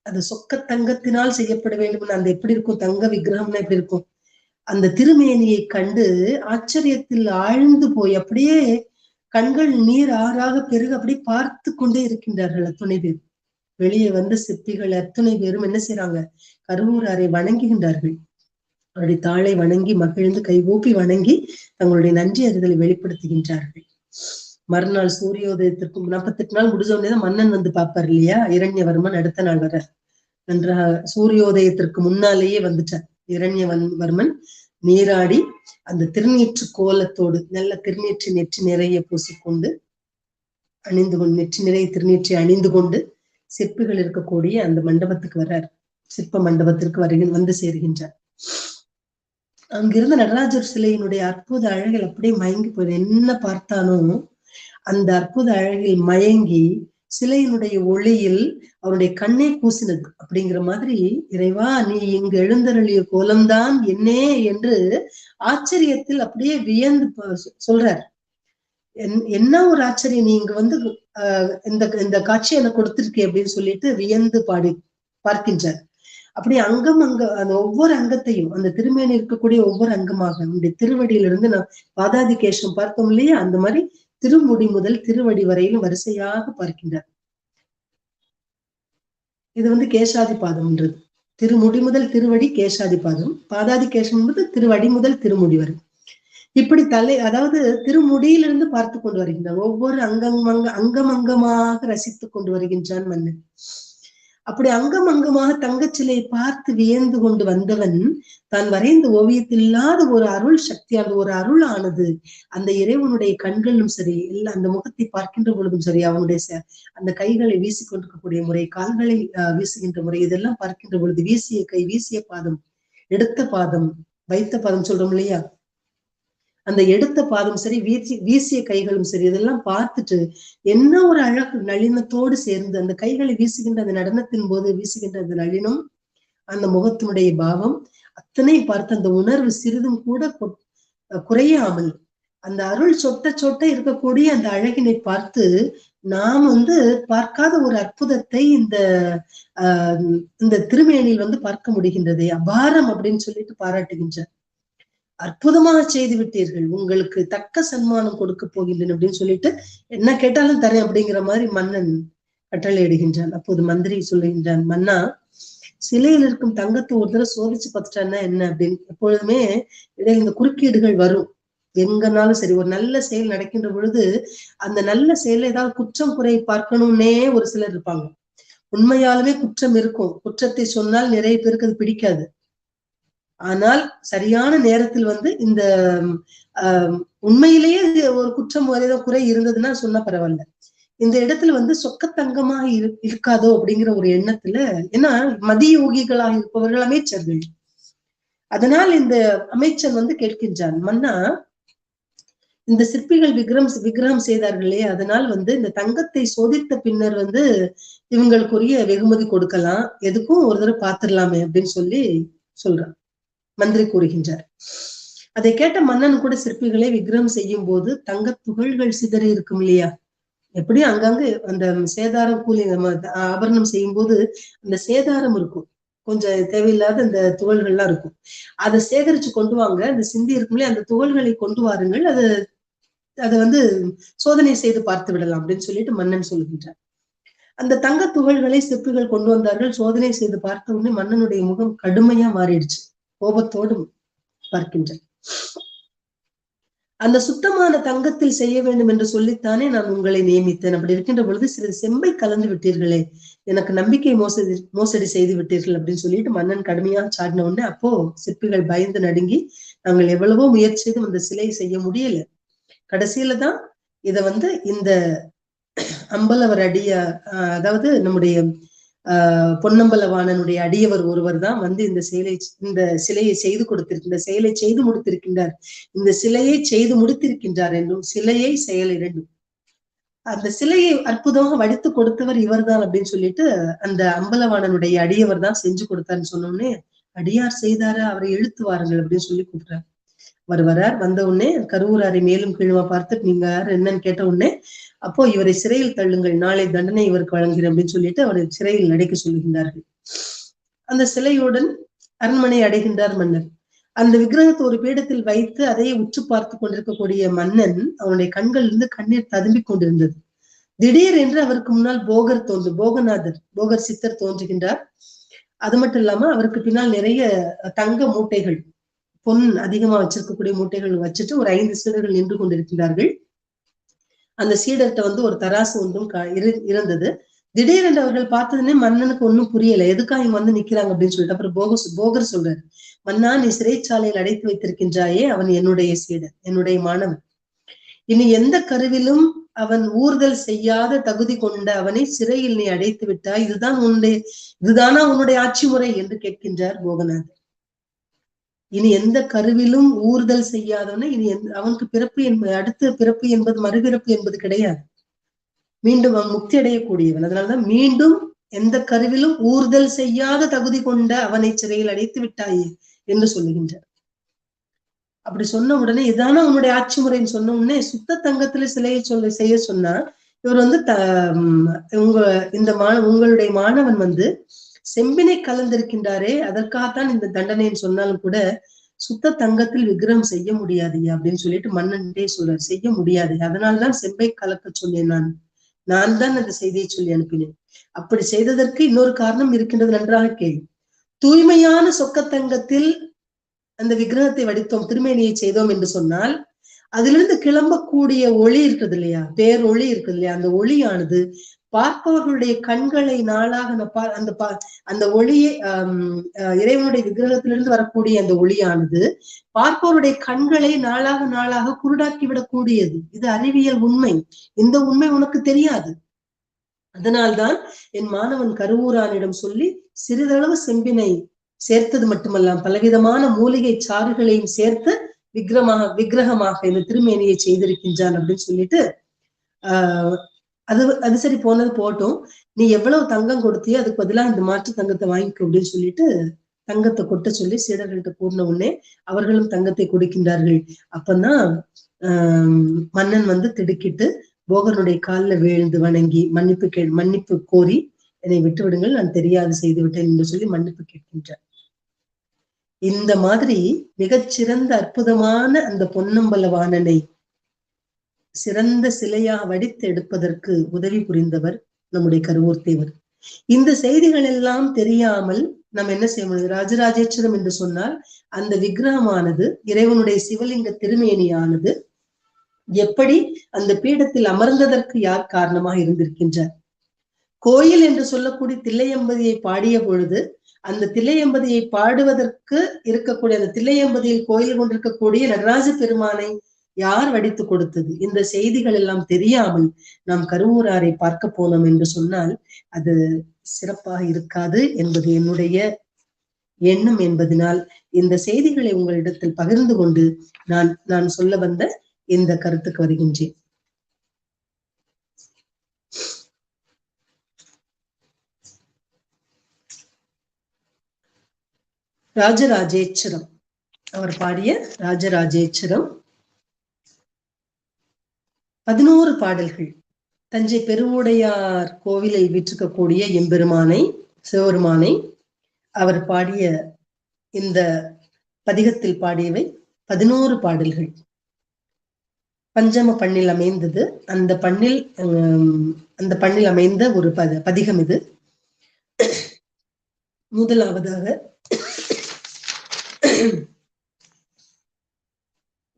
அந்த சொக்க தங்கத்தினால் செய்யப்பட வேண்டும். அந்த எப்படி இருக்கும், தங்க விக்கிரகம்னா எப்படி இருக்கும், அந்த திருமேனியை கண்டு ஆச்சரியத்தில் ஆழ்ந்து போய் அப்படியே கண்கள் நீர் ஆறாக பெருக அப்படியே பார்த்து கொண்டே இருக்கின்றார்கள் அத்துணை பேர். வெளியே வந்து சிற்பிகள் அத்துணை பேரும் என்ன செய்யறாங்க, கருவூராரை வணங்குகின்றார்கள். அவருடைய தாளை வணங்கி மகிழ்ந்து கைகூப்பி வணங்கி தங்களுடைய நன்றி அறிதலை வெளிப்படுத்துகின்றார்கள். மறுநாள் சூரியோதயத்திற்கு 48 நாள் முடிஞ்ச உடனேதான் மன்னன் வந்து பார்ப்பார் இல்லையா? இரண்யவர்மன் அடுத்த நாள் வர நன்றாக சூரியோதயத்திற்கு முன்னாலேயே வந்துட்டார் இரண்யவர்மன். நீராடி அந்த திருநீற்று கோலத்தோடு நல்ல திருநீற்று நெற்றி நிறைய பூசிக்கொண்டு அணிந்து கொண்டு நெற்றி நிறைய திருநீற்றை அணிந்து கொண்டு சிற்பிகள் இருக்கக்கூடிய அந்த மண்டபத்துக்கு வர்றார். சிற்ப மண்டபத்திற்கு வந்து சேருகின்றார். அங்கிருந்த நடராஜர் சிலையினுடைய அற்புத அழகில் அப்படியே மயங்கி போயிரு. என்ன பார்த்தாலும் அந்த அற்புத அழகில் மயங்கி சிலையினுடைய ஒளியில் அவருடைய கண்ணே கூசினது. அப்படிங்கிற மாதிரி, இறைவா நீ இங்கு எழுந்தருளிய கோலம்தான் என்னே என்று ஆச்சரியத்தில் அப்படியே வியந்து சொல்றார். என்ன ஒரு ஆச்சரியம், நீ இங்க வந்து இந்த காட்சி எனக்கு கொடுத்திருக்கே அப்படின்னு சொல்லிட்டு வியந்து பார்க்கின்றார். அப்படி அந்த ஒவ்வொரு அங்கத்தையும், அந்த திருமேனி இருக்கக்கூடிய ஒவ்வொரு அங்கமாக நம்முடைய திருவடியிலிருந்து நான் பாதாதிகேசம் பார்த்தோம் இல்லையா, அந்த மாதிரி திருமுடி முதல் திருவடி வரையிலும் வரிசையாக பார்க்கின்றார். இது வந்து கேசாதி பாதம்ன்றது. திருமுடி முதல் திருவடி கேசாதி பாதம், பாதாதிகேசம் என்பது திருவடி முதல் திருமுடி வரை. இப்படி அதாவது திருமுடியிலிருந்து பார்த்து கொண்டு வருகின்றான். ஒவ்வொரு அங்கமாக ரசித்துக் கொண்டு வருகின்றான் மன்னன். அப்படி அங்கமாக தங்கச்சிலையை பார்த்து வியந்து கொண்டு வந்தவன் தான் வரைந்த ஓவியத்தில் இல்லாத ஒரு அருள் சக்தியானது, ஒரு அருள் ஆனது அந்த இறைவனுடைய கண்களும் சரி, எல்லாம் அந்த முகத்தை பார்க்கின்ற பொழுதும் சரி, அவனுடைய அந்த கைகளை வீசிக்கொண்டிருக்கக்கூடிய முறை, கால்களை வீசுகின்ற முறை, இதெல்லாம் பார்க்கின்ற பொழுது வீசிய கை, வீசிய பாதம், எடுத்த பாதம், வைத்த பாதம் சொல்றோம் இல்லையா, அந்த எடுத்த பாதம் சரி, வீசிய கைகளும் சரி, இதெல்லாம் பார்த்துட்டு என்ன ஒரு அழகு நளினத்தோடு சேர்ந்து அந்த கைகளை வீசுகின்ற அந்த நடனத்தின் போது வீசுகின்ற அந்த நளினம், அந்த முகத்தினுடைய பாவம் அத்தனை பார்த்து அந்த உணர்வு சிறிதும் கூட குறையாமல் அந்த அருள் சொட்ட இருக்கக்கூடிய அந்த அழகினை பார்த்து நாம் வந்து பார்க்காத ஒரு அற்புதத்தை இந்த திருமேனியில் வந்து பார்க்க முடிகின்றதே, அபாரம் அப்படின்னு சொல்லிட்டு பாராட்டுகின்றார். அற்புதமாக செய்து விட்டீர்கள், உங்களுக்கு தக்க சன்மானம் கொடுக்க போகின்றேன் அப்படின்னு சொல்லிட்டு என்ன கேட்டாலும் தரேன் அப்படிங்கிற மாதிரி மன்னன் கட்டளை இடுகின்றான். அப்போது மந்திரி சொல்லுகின்றான், மன்னா சிலையில் இருக்கும் தங்கத்தை ஒரு தடவை சோதிச்சு பார்த்துட்டான்னா என்ன அப்படின்னு. எப்பொழுதுமே இடையில இந்த குறுக்கீடுகள் வரும். எங்கனாலும் சரி, ஒரு நல்ல செயல் நடக்கின்ற பொழுது அந்த நல்ல செயல ஏதாவது குற்றம் குறை பார்க்கணும்னே ஒரு சிலர் இருப்பாங்க. உண்மையாலுமே குற்றம் இருக்கும், குற்றத்தை சொன்னால் நிறைய பேருக்கு அது பிடிக்காது. ஆனால் சரியான நேரத்தில் வந்து இந்த உண்மையிலேயே ஒரு குற்றம் ஏதோ குறை இருந்ததுன்னா சொன்னா பரவாயில்ல, இந்த இடத்துல வந்து சொக்கத்தங்கமாக இருக்காதோ அப்படிங்கிற ஒரு எண்ணத்துல, ஏன்னா மதியோகிகளாக இருப்பவர்கள் அமைச்சர்கள். அதனால் இந்த அமைச்சர் வந்து கேட்கின்றான், மன்னா இந்த சிற்பிகள் விக்கிரகம் செய்தார்கள் இல்லையா, அதனால் வந்து இந்த தங்கத்தை சோதித்த பின்னர் வந்து இவங்களுக்குரிய வெகுமதி கொடுக்கலாம், எதுக்கும் ஒரு தடவை பாத்துடலாமே அப்படின்னு சொல்றான் மந்திரி கூறுகின்றார். அதை கேட்ட மன்னன் கூட சிற்பிகளை விக்கிரகம் செய்யும் போது தங்க துகள்கள் சிதறி இருக்கும் இல்லையா, எப்படி அங்கங்க அந்த சேதாரம் கூலி ஆபரணம் செய்யும் போது அந்த சேதாரம் இருக்கும், கொஞ்சம் தேவையில்லாத அந்த துகள்கள்லாம் இருக்கும், அதை சேகரிச்சு கொண்டு வாங்க, அந்த சிந்தி இருக்கும் இல்லையா, அந்த துகள்களை கொண்டு வாருங்கள், அதை வந்து சோதனை செய்து பார்த்து விடலாம் அப்படின்னு சொல்லிட்டு மன்னன் சொல்கின்றார். அந்த தங்க துகள்களை சிற்பிகள் கொண்டு வந்தார்கள். சோதனை செய்து பார்த்த உடனே மன்னனுடைய முகம் கடுமையா மாறிடுச்சு, கோபத்தோடு பார்க்கின்றார். அந்த சுத்தமான தங்கத்தில் செய்ய வேண்டும் என்று சொல்லித்தானே நான் உங்களை நியமித்தேன், அப்படி இருக்கின்ற பொழுது சிறிது செம்பை கலந்து விட்டீர்களே, எனக்கு நம்பிக்கை மோசடி செய்து விட்டீர்கள் அப்படின்னு சொல்லிட்டு மன்னன் கடுமையாக சாடின உடனே அப்போ சிற்பிகள் பயந்து நடுங்கி, நாங்கள் எவ்வளவோ முயற்சி செய்து அந்த சிலையை செய்ய முடியல, கடைசியில தான் இத வந்து இந்த அம்பலவர் அதாவது நம்முடைய பொன்னம்பலவாணனுடைய அடியவர் ஒருவர் தான் வந்து இந்த சிலையை செய்து கொடுத்திருக்கின்ற, செயலை செய்து முடித்திருக்கின்றார், இந்த சிலையை செய்து முடித்திருக்கின்றார் என்றும், சிலையை செயல் இரண்டும், அந்த சிலையை அற்புதமாக வடித்து கொடுத்தவர் இவர்தான் அப்படின்னு சொல்லிட்டு அந்த அம்பலவாணனுடைய அடியவர் தான் செஞ்சு கொடுத்தாருன்னு சொன்னோடனே, அடியார் செய்தாரா, அவரை இழுத்து வாருங்கள் அப்படின்னு சொல்லி கூப்பிடுறாரு. வரார். வந்த உடனே கருவூராரை மேலும் கீழுமா பார்த்துட்டு நீங்க யார் என்னன்னு கேட்ட உடனே, அப்போ இவரை சிறையில் தள்ளுங்கள், நாளை தண்டனை இவருக்கு வழங்குகிறேன் அப்படின்னு சொல்லிட்டு அவரை சிறையில் அடைக்க சொல்லுகின்றார்கள். அந்த சிலையுடன் அரண்மனை அடைகின்றார் மன்னர். அந்த விக்கிரகத்தை ஒரு பீடத்தில் வைத்து அதையே உற்று பார்த்து கொண்டிருக்கக்கூடிய மன்னன், அவனுடைய கண்கள் இருந்து கண்ணீர் ததும்பிக் கொண்டிருந்தது. திடீர் என்று அவருக்கு முன்னால் போகர் சித்தர் தோன்றுகின்றார். அது மட்டும் இல்லாம அவருக்கு பின்னால் நிறைய தங்க மூட்டைகள், பொன் அதிகமா வச்சிருக்கக்கூடிய மூட்டைகள் வச்சுட்டு ஒரு 5 சீடர்கள் நின்று கொண்டிருக்கிறார்கள். அந்த சீடர்கிட்ட வந்து ஒரு தராசு ஒன்றும் இருந்தது. திடீரென்று அவர்கள் பார்த்ததுன்னே மன்னனுக்கு ஒன்னும் புரியல, எதுக்கா இங்க வந்து நிக்கிறாங்க அப்படின்னு சொல்லிட்டு. அப்புறம் போகர் சொல்றாரு, மன்னா நீ சிறைச்சாலையில் அடைத்து வைத்திருக்கின்றாயே, அவன் என்னுடைய சீடர், என்னுடைய மாணவன். இனி எந்த கருவிலும் அவன் ஊர்தல் செய்யாத தகுதி கொண்ட அவனை சிறையில் நீ அடைத்து விட்டாய், இதுதானா உன்னுடைய ஆட்சி முறை என்று கேட்கின்றார் போகநாதர். இனி எந்த கருவிலும் ஊர்தல் செய்யாதவன இனி அவனுக்கு பிறப்பு என்பது, அடுத்த பிறப்பு என்பது மறுபிறப்பு என்பது கிடையாது. மீண்டும் அவன் முக்தி அடையக்கூடியவன். அதனாலதான் மீண்டும் எந்த கருவிலும் ஊர்தல் செய்யாத தகுதி கொண்ட அவனை சிறையில் அடைத்து விட்டாயே என்று சொல்லுகின்றார். அப்படி சொன்ன உடனே இதான உன்னுடைய ஆட்சி முறைன்னு சொன்ன உடனே சுத்த தங்கத்துல சிலையை செய்ய சொன்னா இவர் வந்து உங்களுடைய மாணவன் வந்து செம்பினை கலந்திருக்கின்றாரே, அதற்காகத்தான் இந்த தண்டனைன்னு சொன்னாலும் கூட சுத்த தங்கத்தில் விக்கிரகம் செய்ய முடியாது அப்படின்னு சொல்லிட்டு மன்னன்டே சொல்றாரு, செய்ய முடியாது. அதனால்தான் செம்பை கலக்க சொன்னேன், நான் தான் அந்த செய்தியை சொல்லி அனுப்பினேன். அப்படி செய்ததற்கு இன்னொரு காரணம் இருக்கின்றது, நன்றாக கேள்வி. தூய்மையான சொக்கத்தங்கத்தில் அந்த விக்கிரகத்தை வடித்தோம், திருமேனியை செய்தோம் என்று சொன்னால் அதிலிருந்து கிளம்பக்கூடிய ஒளி இருக்குது இல்லையா, பேரொளி இருக்குது இல்லையா, அந்த ஒளியானது பார்ப்பவர்களுடைய கண்களை நாளாக அந்த ஒளியை இறைவனுடைய விக்கிரகத்திலிருந்து வரக்கூடிய அந்த ஒளியானது பார்ப்பவருடைய கண்களை நாளாக நாளாக குருடாக்கி விடக்கூடியது. இது அறிவியல் உண்மை. இந்த உண்மை உனக்கு தெரியாது. அதனால்தான் என் மாணவன் கருவூரானிடம் சொல்லி சிறிதளவு செம்பினை சேர்த்தது மட்டுமல்லாம் பலவிதமான மூலிகை சாறுகளையும் சேர்த்து விக்கிரகமாக இந்த திருமேனியை செய்திருக்கின்றான் அப்படின்னு சொல்லிட்டு அது சரி போனது போட்டும், நீ எவ்வளவு தங்கம் கொடுத்தியோ அதுக்கு பதிலாக இந்த மாற்று தங்கத்தை வாங்கிக்கோ அப்படின்னு சொல்லிட்டு தங்கத்தை கொட்ட சொல்லி சீடர்கள்ட்ட கூறின உடனே அவர்களும் தங்கத்தை கொடுக்கின்றார்கள். அப்பதான் மன்னன் வந்து திடுக்கிட்டு போகனுடைய காலில் வீழ்ந்து வணங்கி மன்னிப்பு கோரி என்னை விட்டு விடுங்கள், நான் தெரியாது செய்து விட்டேன் என்று சொல்லி மன்னிப்பு கேட்கின்றார். இந்த மாதிரி மிகச்சிறந்த அற்புதமான அந்த பொன்னம்பலவாணனை சிறந்த சிலையாக வடித்து எடுப்பதற்கு உதவி புரிந்தவர் நம்முடைய கருவூர் தேவர். இந்த செய்திகள் எல்லாம் தெரியாமல் நம்ம என்ன செய்ய முடியும்? ராஜராஜேஸ்வரம் என்று சொன்னால் அந்த விக்கிரகமானது இறைவனுடைய சிவலிங்க திருமேனியானது எப்படி அந்த பீடத்தில் அமர்ந்ததற்கு யார் காரணமாக இருந்திருக்கின்றார்? கோயில் என்று சொல்லக்கூடிய தில்லையம்பதியை பாடிய பொழுது அந்த தில்லையம்பதியை பாடுவதற்கு இருக்கக்கூடிய அந்த தில்லையம்பதியில் கோயில் கொண்டிருக்கக்கூடிய நடராஜ பெருமானை யார் வடித்து கொடுத்தது? இந்த செய்திகள் எல்லாம் தெரியாமல் நாம் கருவூராரை பார்க்க போனோம் என்று சொன்னால் அது சிறப்பாக இருக்காது என்பது என்னுடைய எண்ணம் என்பதனால் இந்த செய்திகளை உங்களிடத்தில் பகிர்ந்து கொண்டு நான் சொல்ல வந்த இந்த கருத்துக்கு வருகின்றேன். ராஜராஜேஸ்வரம், அவர் பாடிய ராஜராஜேஸ்வரம் 11 பாடல்கள். தஞ்சை பெருவுடையார் கோவிலில் வீற்றிருக்கக்கூடிய எம்பெருமானை சிவபெருமானை அவர் பாடிய இந்த பதிகத்தில் பாடியவை 11 பாடல்கள். பஞ்சம பண்ணில் அமைந்தது. அந்த பண்ணில் அமைந்த ஒரு பதிகம் இது. முதலாவதாக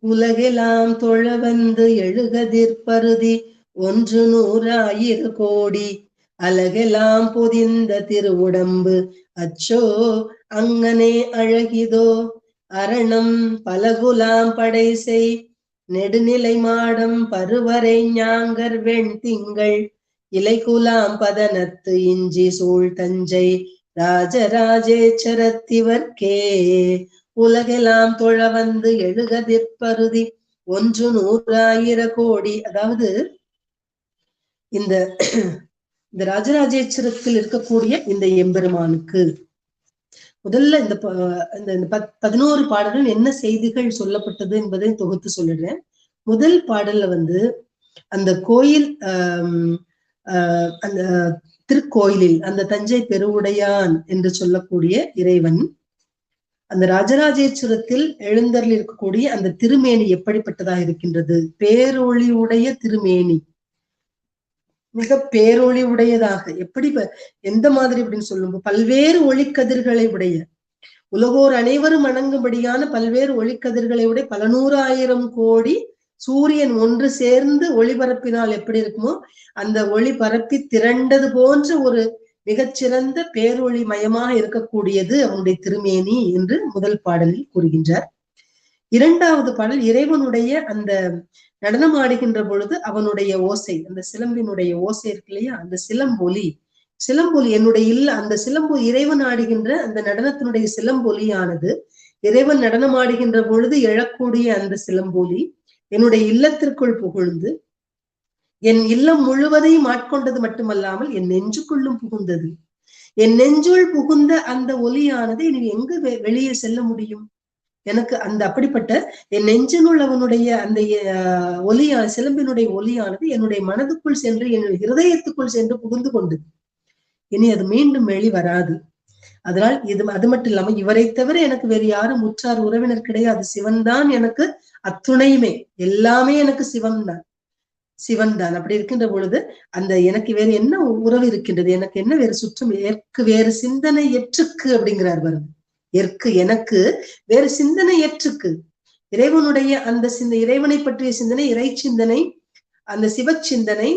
உலகெல்லாம் தொழ வந்து எழுகதிர்பருதி 100,000 கோடி அலகெல்லாம் பொதிந்த திருவுடம்பு அச்சோ அங்கனே அழகிதோ அரணம் பலகுலாம் படை செய் நெடுநிலை மாடம் பருவரை ஞாங்கர் வெண் திங்கள் இலைகுலாம் பதனத்து இஞ்சி சூழ் தஞ்சை ராஜராஜேச்சரத்திவர்க்கே உலகெல்லாம் தொழ வந்து எழுகதிர்பருதி 100,000 கோடி. அதாவது இந்த ராஜராஜேஸ்வரத்தில் இருக்கக்கூடிய இந்த எம்பெருமானுக்கு முதல்ல இந்த 11 பாடல்கள் என்ன செய்திகள் சொல்லப்பட்டது என்பதை தொகுத்து சொல்லிடுறேன். முதல் பாடல்ல வந்து அந்த கோயில் அந்த திருக்கோயிலில் அந்த தஞ்சை பெருவுடையான் என்று சொல்லக்கூடிய இறைவன் அந்த ராஜராஜேஸ்வரத்தில் எழுந்தருள் இருக்கக்கூடிய அந்த திருமேனி எப்படிப்பட்டதாக இருக்கின்றது? பேரொளி உடைய திருமேனி, மிக பேரொளி உடையதாக. எப்படி எந்த மாதிரி அப்படின்னு சொல்லும்போது பல்வேறு ஒளிக்கதிர்களை உடைய உலகோர் அனைவரும் வணங்கும்படியான பல்வேறு ஒளிக்கதிர்களை உடைய பல 100,000 கோடி சூரியன் ஒன்று சேர்ந்து ஒளிபரப்பினால் எப்படி இருக்குமோ அந்த ஒளி பரப்பி திரண்டது போன்ற ஒரு மிகச்சிறந்த பேரொளி மயமாக இருக்கக்கூடியது அவனுடைய திருமேனி என்று முதல் பாடலில் கூறுகின்றார். இரண்டாவது பாடல் இறைவனுடைய அந்த நடனம் ஆடுகின்ற பொழுது அவனுடைய ஓசை, அந்த சிலம்பினுடைய ஓசை இருக்கு இல்லையா, அந்த சிலம்பொலி என்னுடைய அந்த சிலம்பு இறைவன் ஆடுகின்ற அந்த நடனத்தினுடைய சிலம்பொலியானது இறைவன் நடனம் ஆடுகின்ற பொழுது எழக்கூடிய அந்த சிலம்பொலி என்னுடைய இல்லத்திற்குள் புகுந்து என் இல்லம் முழுவதையும் ஆட்கொண்டது மட்டுமல்லாமல் என் நெஞ்சுக்குள்ளும் புகுந்தது. என் நெஞ்சுள் புகுந்த அந்த ஒலியானது இனி எங்கு வெளியே செல்ல முடியும்? எனக்கு அந்த அப்படிப்பட்ட என் நெஞ்சினுள் அவனுடைய அந்த சிலம்பினுடைய ஒலியானது என்னுடைய மனதுக்குள் சென்று என்னுடைய இருதயத்துக்குள் சென்று புகுந்து கொண்டது. இனி அது மீண்டும் வெளி வராது. அதனால் அது மட்டும் இல்லாம இவரை தவிர எனக்கு வேறு யாரும் உற்றார் உறவினர் கிடையாது. சிவன் தான் எனக்கு அத்துணையுமே, எல்லாமே எனக்கு சிவன் தான். அப்படி இருக்கின்ற பொழுது அந்த எனக்கு வேறு என்ன உறவு இருக்கின்றது, எனக்கு என்ன வேறு சுற்றம், எற்கு வேறு சிந்தனை எற்றுக்கு அப்படிங்கிறார் பாருங்க. எற்கு எனக்கு வேறு சிந்தனை எற்றுக்கு. இறைவனுடைய அந்த இறைவனை பற்றிய சிந்தனை, இறை சிந்தனை, அந்த சிவ சிந்தனை,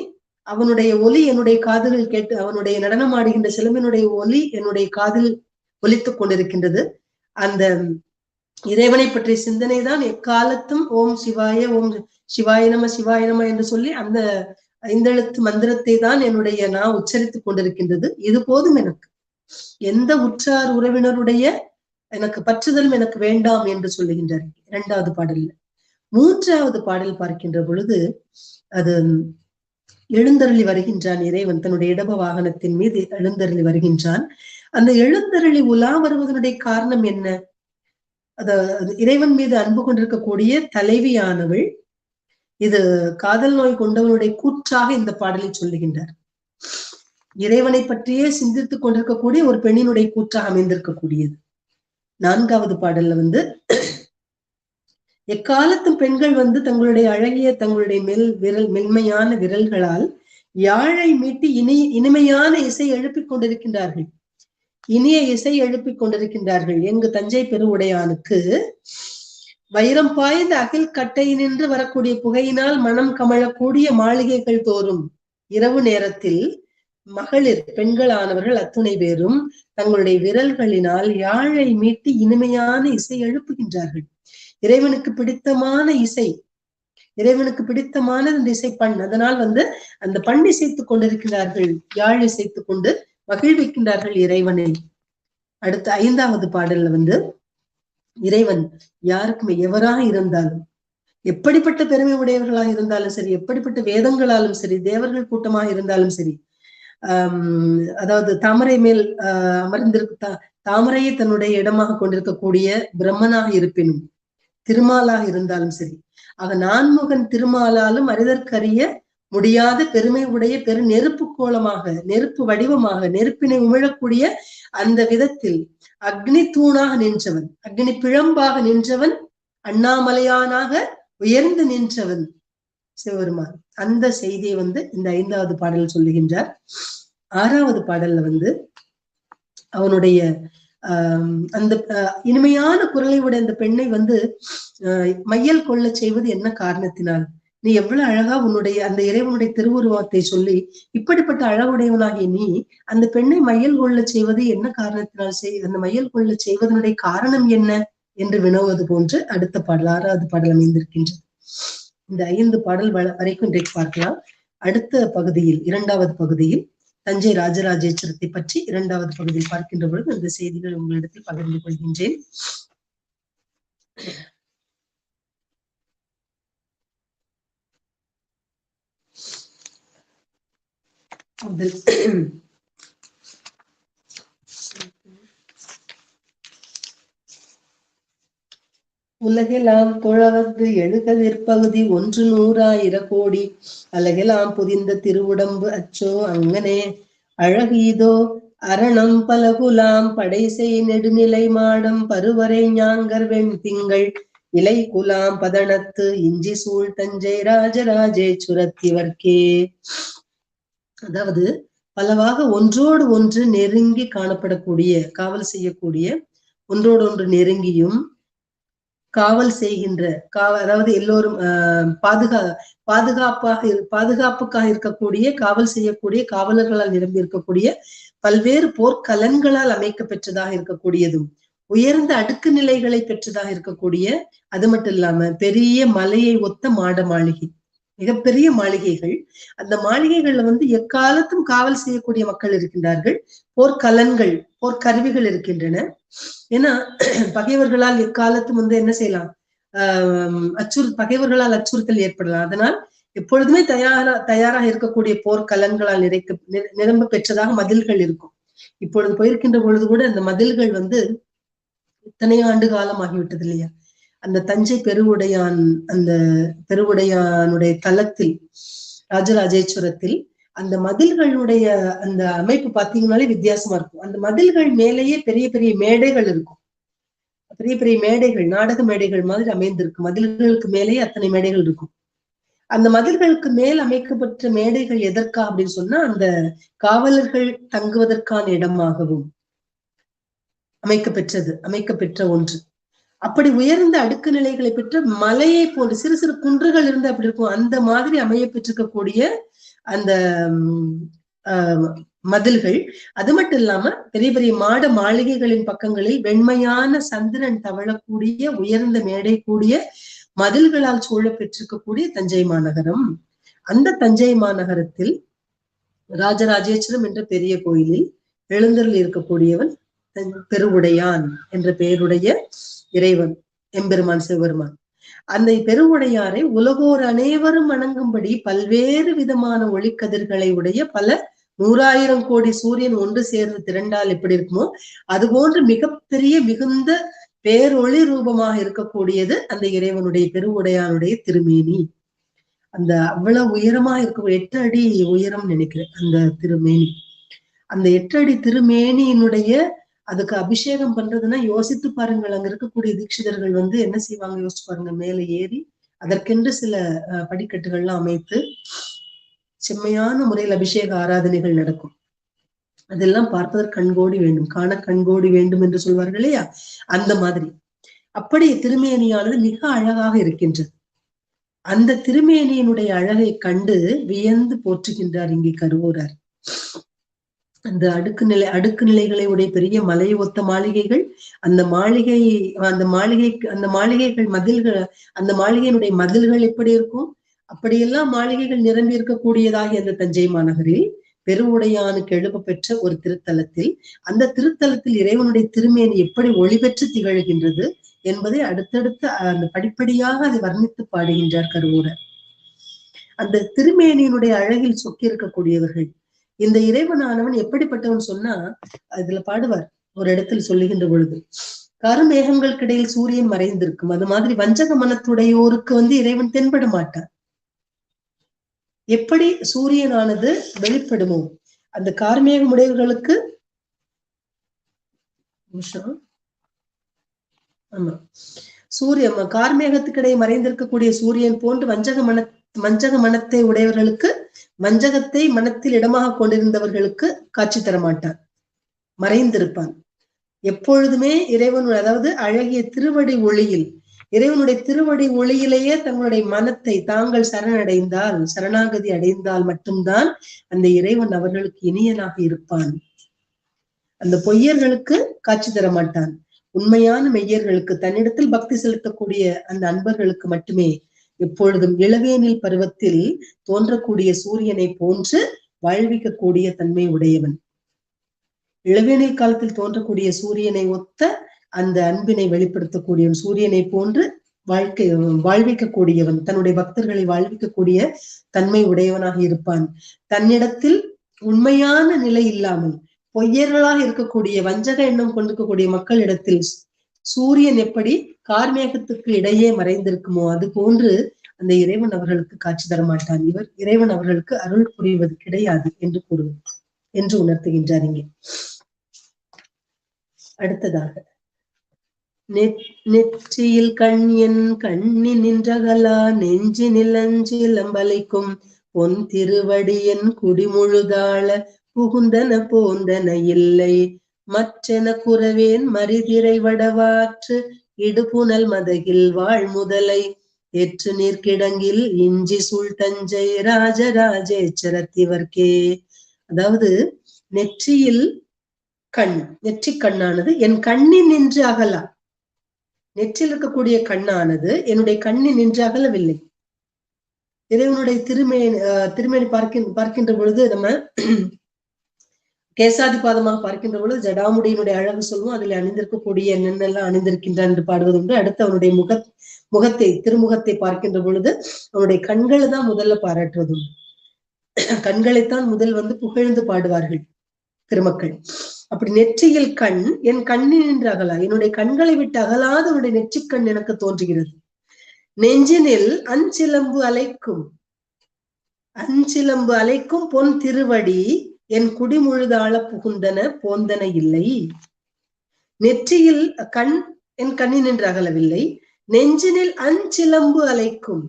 அவனுடைய ஒலி என்னுடைய காதுகள் கேட்டு, அவனுடைய நடனம் ஆடுகின்ற சிலம்பினுடைய ஒலி என்னுடைய காதில் ஒலித்துக் கொண்டிருக்கின்றது. அந்த இறைவனை பற்றிய சிந்தனை தான் எக்காலத்தும் ஓம் சிவாய சிவாய நம என்று சொல்லி அந்த 5 எழுத்து மந்திரத்தை தான் என்னுடைய நான் உச்சரித்துக் கொண்டிருக்கின்றது. இது போதும் எனக்கு, எந்த உற்றார் உறவினருடைய எனக்கு பற்றுதலும் எனக்கு வேண்டாம் என்று சொல்லுகின்றார் 2வது பாடல்ல. 3வது பாடல் பார்க்கின்ற பொழுது அது எழுந்தருளி வருகின்றான் இறைவன், தன்னுடைய இடப வாகனத்தின் மீது எழுந்தருளி வருகின்றான். அந்த எழுந்தருளி உலா வருவதனுடைய காரணம் என்ன? இறைவன் மீது அன்பு கொண்டிருக்கக்கூடிய தலைவியானவள் இது காதல் நோய் கொண்டவனுடைய கூற்றாக இந்த பாடலை சொல்லுகின்றார். இறைவனை பற்றியே சிந்தித்துக் கொண்டிருக்கக்கூடிய ஒரு பெண்ணினுடைய கூற்றாக அமைந்திருக்கக்கூடியது. 4வது பாடல்ல எக்காலத்தும் பெண்கள் தங்களுடைய அழகிய தங்களுடைய மென்மையான விரல்களால் யாழை மீட்டி இனிமையான இசை எழுப்பிக் கொண்டிருக்கின்றார்கள். இனிய இசை எழுப்பிக் கொண்டிருக்கின்றார்கள். எங்கு தஞ்சை பெருவுடையானுக்கு வைரம் பாய்ந்த அகில் கட்டை நின்று வரக்கூடிய புகையினால் மனம் கமழக்கூடிய மாளிகைகள் தோறும் இரவு நேரத்தில் மகளிர் பெண்களானவர்கள் அத்துணை பேரும் தங்களுடைய விரல்களினால் யாழை மீட்டி இனிமையான இசை எழுப்புகின்றார்கள். இறைவனுக்கு பிடித்தமான இசை, இறைவனுக்கு பிடித்தமான அந்த இசை பண். அதனால் அந்த பண் இசைத்துக் கொண்டிருக்கிறார்கள், யாழ் இசைத்துக் கொண்டு மகிழ்விக்கின்றார்கள் இறைவனை. அடுத்த 5வது பாடல்ல இறைவன் யாருக்குமே எவராக இருந்தாலும், எப்படிப்பட்ட பெருமை உடையவர்களாக இருந்தாலும் சரி, எப்படிப்பட்ட வேதங்களாலும் சரி, தேவர்கள் கூட்டமாக இருந்தாலும் சரி, அதாவது தாமரை மேல் தாமரையை தன்னுடைய இடமாக கொண்டிருக்கக்கூடிய பிரம்மனாக இருப்பினும், திருமாலாக இருந்தாலும் சரி, ஆக நான்முகன் திருமாலாலும் அறிதற்கரிய முடியாத பெருமை உடைய பெரு நெருப்பு கோலமாக, நெருப்பு வடிவமாக, நெருப்பினை உமிழக்கூடிய அந்த விதத்தில் அக்னி தூணாக நின்றவன், அக்னி பிழம்பாக நின்றவன், அண்ணாமலையானாக உயர்ந்து நின்றவன் சிவபெருமான். அந்த செய்தியை இந்த 5வது பாடல் சொல்லுகின்றார். 6வது பாடல்ல அவனுடைய அந்த இனிமையான குரலை உடைய அந்த பெண்ணை மையல் கொள்ள செய்வது என்ன காரணத்தினால்? நீ எவ்வளவு அழகா உன்னுடைய அந்த இறைவனுடைய திருவுருவத்தை சொல்லி இப்படிப்பட்ட அழகுடையவனாகிய நீ அந்த பெண்ணை மையல் கொள்ள செய்வது என்ன காரணத்தினால்? அந்த மையல் கொள்ள செய்வதனுடைய காரணம் என்ன என்று வினவுவது போன்று அடுத்த பாடல் 6வது பாடல் அமைந்திருக்கின்றது. இந்த 5 பாடல் வரைக்கும் இன்றைக்கு பார்க்கலாம். அடுத்த பகுதியில் 2வது பகுதியில் தஞ்சை ராஜராஜேஸ்வரத்தை பற்றி 2வது பகுதியில் பார்க்கின்ற பொழுது அந்த செய்திகள் உங்களிடத்தில் பகிர்ந்து கொள்கின்றேன். உலகெல்லாம் தொழவது எழுகதிற்பகுதி 100,000 கோடி அலகெல்லாம் புதிந்த திருவுடம்பு அச்சோ அங்கனே அழகீதோ அரணம் பலகுலாம் படைசை நெடுநிலை மாடம் பருவரை ஞாங்கர் வெண் திங்கள் இலை குலாம் பதனத்து இஞ்சி சூழ் தஞ்சை ராஜராஜேஸ்வரத்திவர்க்கே. அதாவது பலவாக ஒன்றோடு ஒன்று நெருங்கி காணப்படக்கூடிய, காவல் செய்யக்கூடிய ஒன்றோடொன்று நெருங்கியும் காவல் செய்கின்ற அதாவது எல்லோரும் பாதுகாப்புக்காக இருக்கக்கூடிய, காவல் செய்யக்கூடிய காவலர்களால் நிரம்பி இருக்கக்கூடிய, பல்வேறு போர்க்கலன்களால் அமைக்க பெற்றதாக இருக்கக்கூடியதும், உயர்ந்த அடுக்கு நிலைகளை பெற்றதாக இருக்கக்கூடிய, அது மட்டும் இல்லாம பெரிய மலையை ஒத்த மாட மாளிகை, மிகப்பெரிய மாளிகைகள். அந்த மாளிகைகள்ல எக்காலத்தும் காவல் செய்யக்கூடிய மக்கள் இருக்கின்றார்கள். போர்க்கலன்கள், போர்க்கருவிகள் இருக்கின்றன. ஏன்னா பகைவர்களால் எக்காலத்தும் என்ன செய்யலாம், பகைவர்களால் அச்சுறுத்தல் ஏற்படலாம். அதனால் எப்பொழுதுமே தயாராக இருக்கக்கூடிய போர்க்கலன்களால் நிரம்ப பெற்றதாக மதில்கள் இருக்கும். இப்பொழுது போயிருக்கின்ற பொழுது கூட அந்த மதில்கள் இத்தனை ஆண்டு காலம் ஆகிவிட்டது இல்லையா? அந்த தஞ்சை பெருவுடையான், அந்த பெருவுடையானுடைய தலத்தில், ராஜராஜேஸ்வரத்தில் அந்த மதில்களுடைய அந்த அமைப்பு பார்த்தீங்கன்னாலே வித்தியாசமா இருக்கும். அந்த மதில்கள் மேலேயே பெரிய பெரிய மேடைகள் இருக்கும். பெரிய பெரிய மேடைகள், நாடக மேடைகள் மாதிரி அமைந்திருக்கும். மதில்களுக்கு மேலேயே அத்தனை மேடைகள் இருக்கும். அந்த மதில்களுக்கு மேல் அமைக்கப்பட்ட மேடைகள் எதற்கா அப்படின்னு சொன்னா, அந்த காவலர்கள் தங்குவதற்கான இடமாகவும் அமைக்கப்பெற்ற ஒன்று. அப்படி உயர்ந்த அடுக்கு நிலைகளை பெற்ற மலையை போன்று சிறு சிறு குன்றுகள் இருந்து அப்படி இருக்கும். அந்த மாதிரி அமைய பெற்றிருக்கக்கூடிய அந்த மதில்கள், அது மட்டும் இல்லாம பெரிய பெரிய மாட மாளிகைகளின் பக்கங்களில் வெண்மையான சந்திரன் தவழக்கூடிய உயர்ந்த மேடை கூடிய மதில்களால் சூழ பெற்றிருக்கக்கூடிய தஞ்சை மாநகரம். அந்த தஞ்சை மாநகரத்தில் ராஜராஜேஸ்வரம் என்ற பெரிய கோயிலில் எழுந்தருள் இருக்கக்கூடியவன் பெருவுடையான் என்ற பெயருடைய இறைவன், எம்பெருமான் சிவபெருமான். அந்த பெருவுடையாரை உலகோர் அனைவரும் வணங்கும்படி பல்வேறு விதமான ஒளிக்கதிர்களை உடைய பல 100,000 கோடி சூரியன் ஒன்று சேர்ந்து திரண்டால் எப்படி இருக்குமோ அது போன்று மிகப்பெரிய மிகுந்த பேரொளி ரூபமாக இருக்கக்கூடியது அந்த இறைவனுடைய பெருவுடையானுடைய திருமேனி. அந்த அவ்வளவு உயரமா இருக்கும், 8 அடி உயரம் நினைக்கிறேன் அந்த திருமேனி. அந்த 8 அடி திருமேனியினுடைய அதுக்கு அபிஷேகம் பண்றதுன்னா யோசித்து பாருங்கள். அங்க இருக்கக்கூடிய தீட்சிதர்கள் என்ன செய்வாங்க யோசிச்சு பாருங்க. மேல ஏறி அதற்கென்று சில படிக்கட்டுகள்லாம் அமைத்து செம்மையான முறையில் அபிஷேக ஆராதனைகள் நடக்கும். அதெல்லாம் பார்ப்பதற்கு கண்கோடி வேண்டும், காண கண்கோடி வேண்டும் என்று சொல்வார்கள் இல்லையா? அந்த மாதிரி அப்படி திருமேனியானது மிக அழகாக இருக்கின்றது. அந்த திருமேனியினுடைய அழகை கண்டு வியந்து போற்றுகின்றார் இங்கே கருவூரார். அந்த அடுக்கு நிலைகளை உடைய பெரிய மலையை ஒத்த மாளிகைகள், அந்த மாளிகைகள் மதில்கள், அந்த மாளிகையினுடைய மதில்கள் எப்படி இருக்கும், அப்படியெல்லாம் மாளிகைகள் நிரம்பி இருக்கக்கூடியதாகிய அந்த தஞ்சை மாநகரில் பெருவுடையானுக்கு எழுப்ப பெற்ற ஒரு திருத்தலத்தில், அந்த திருத்தலத்தில் இறைவனுடைய திருமேனி எப்படி ஒளி பெற்று திகழ்கின்றது என்பதை அடுத்தடுத்து அந்த படிப்படியாக அதை வர்ணித்து பாடுகின்றார் கருவூரர். அந்த திருமேனியினுடைய அழகில் சொக்கி இருக்கக்கூடியவர்கள். இந்த இறைவனானவன் எப்படிப்பட்டவன் சொன்னா அதுல பாடுவார் ஒரு இடத்தில் சொல்லுகின்ற பொழுது, கருமேகங்களுக்கு இடையில் சூரியன் மறைந்திருக்கும், அது மாதிரி வஞ்சக மனத்துடையோருக்கு இறைவன் தென்பட மாட்டார். எப்படி சூரியனானது வெளிப்படுமோ அந்த கார்மேகம் உடையவர்களுக்கு, ஆமா கார்மேகத்துக்கிடையே மறைந்திருக்கக்கூடிய சூரியன் போன்று வஞ்சக மனத்தை உடையவர்களுக்கு, வஞ்சகத்தை மனத்தில் இடமாக கொண்டிருந்தவர்களுக்கு காட்சி தர மாட்டான், மறைந்திருப்பான். எப்பொழுதுமே இறைவன், அதாவது அழகிய திருவடி ஒளியில், இறைவனுடைய திருவடி ஒளியிலேயே தங்களுடைய மனத்தை தாங்கள் சரணாகதி அடைந்தால் மட்டும்தான் அந்த இறைவன் அவர்களுக்கு இனியனாக இருப்பான். அந்த பொய்யர்களுக்கு காட்சி தர மாட்டான். உண்மையான மெய்யர்களுக்கு, தன்னிடத்தில் பக்தி செலுத்தக்கூடிய அந்த அன்பர்களுக்கு மட்டுமே எப்பொழுதும் இளவேனில் பருவத்தில் தோன்றக்கூடிய சூரியனை போன்று வாழ்விக்கக்கூடிய தன்மை உடையவன். இளவேனில் காலத்தில் தோன்றக்கூடிய சூரியனை ஒத்த அந்த அன்பினை வெளிப்படுத்தக்கூடியவன், சூரியனை போன்று வாழ்விக்கக்கூடியவன், தன்னுடைய பக்தர்களை வாழ்விக்கக்கூடிய தன்மை உடையவனாக இருப்பான். தன்னிடத்தில் உண்மையான நிலை இல்லாமல் பொய்யர்களாக இருக்கக்கூடிய வஞ்சக எண்ணம் கொண்டிருக்கக்கூடிய மக்களிடத்தில் சூரியன் எப்படி கார்மேகத்துக்கு இடையே மறைந்திருக்குமோ அது போன்று அந்த இறைவன் அவர்களுக்கு காட்சி தர மாட்டான். இறைவன் அவர்களுக்கு அருள் புரிவது கிடையாது என்று உணர்த்துகின்றார் இங்கே. அடுத்ததாக, நெற்றியில் கண்ணின் கண்ணி நின்றகலா நெஞ்சினில் அஞ்சிலம்பலைக்கும் பொன் திருவடியன் குடிமுழுதாள புகுந்தன போந்தன இல்லை மற்றென குறவேன் மரிதிரை வடவாற்று இடுபுனல் மதகில் வாழ் முதலை ஏற்று நீர்க்கிடங்கில் இஞ்சி சூழ் தஞ்சை ராஜராஜேச்சரத்திவர்க்கே. அதாவது நெற்றியில் கண், நெற்றி கண்ணானது என் கண்ணில் நின்று அகலா. நெற்றில் இருக்கக்கூடிய கண்ணானது என்னுடைய கண்ணில் நின்று அகலவில்லை. இறைவனுடைய திருமேனி பார்க்கின்ற பொழுது நம்ம கேசாதிபாதமாக பார்க்கின்ற பொழுது ஜடாமுடியினுடைய அழகு சொல்லுவோம். அதில் அணிந்திருக்கக்கூடிய என்னென்னலாம் அணிந்திருக்கின்றான் என்று பாடுவது உண்டு. அடுத்து அவனுடைய திருமுகத்தை பார்க்கின்ற பொழுது அவனுடைய கண்களை தான் முதல்ல பாராட்டுவது உண்டு. கண்களைத்தான் முதல் புகழ்ந்து பாடுவார்கள் பெருமக்கள். அப்படி நெற்றியில் கண் என் கண்ணில் நின்று அகலா. என்னுடைய கண்களை விட்டு அகலாத அவனுடைய நெற்றிக்கண் எனக்கு தோன்றுகிறது. நெஞ்சினில் அஞ்சிலம்பு அலைக்கும் பொன் திருவடி என் குடிமுழுதாள புகுந்தன போந்தன இல்லை. நெற்றியில் கண் என் கண்ணில் நின்று அகலவில்லை. நெஞ்சினில் அஞ்சிலம்பு அலைக்கும்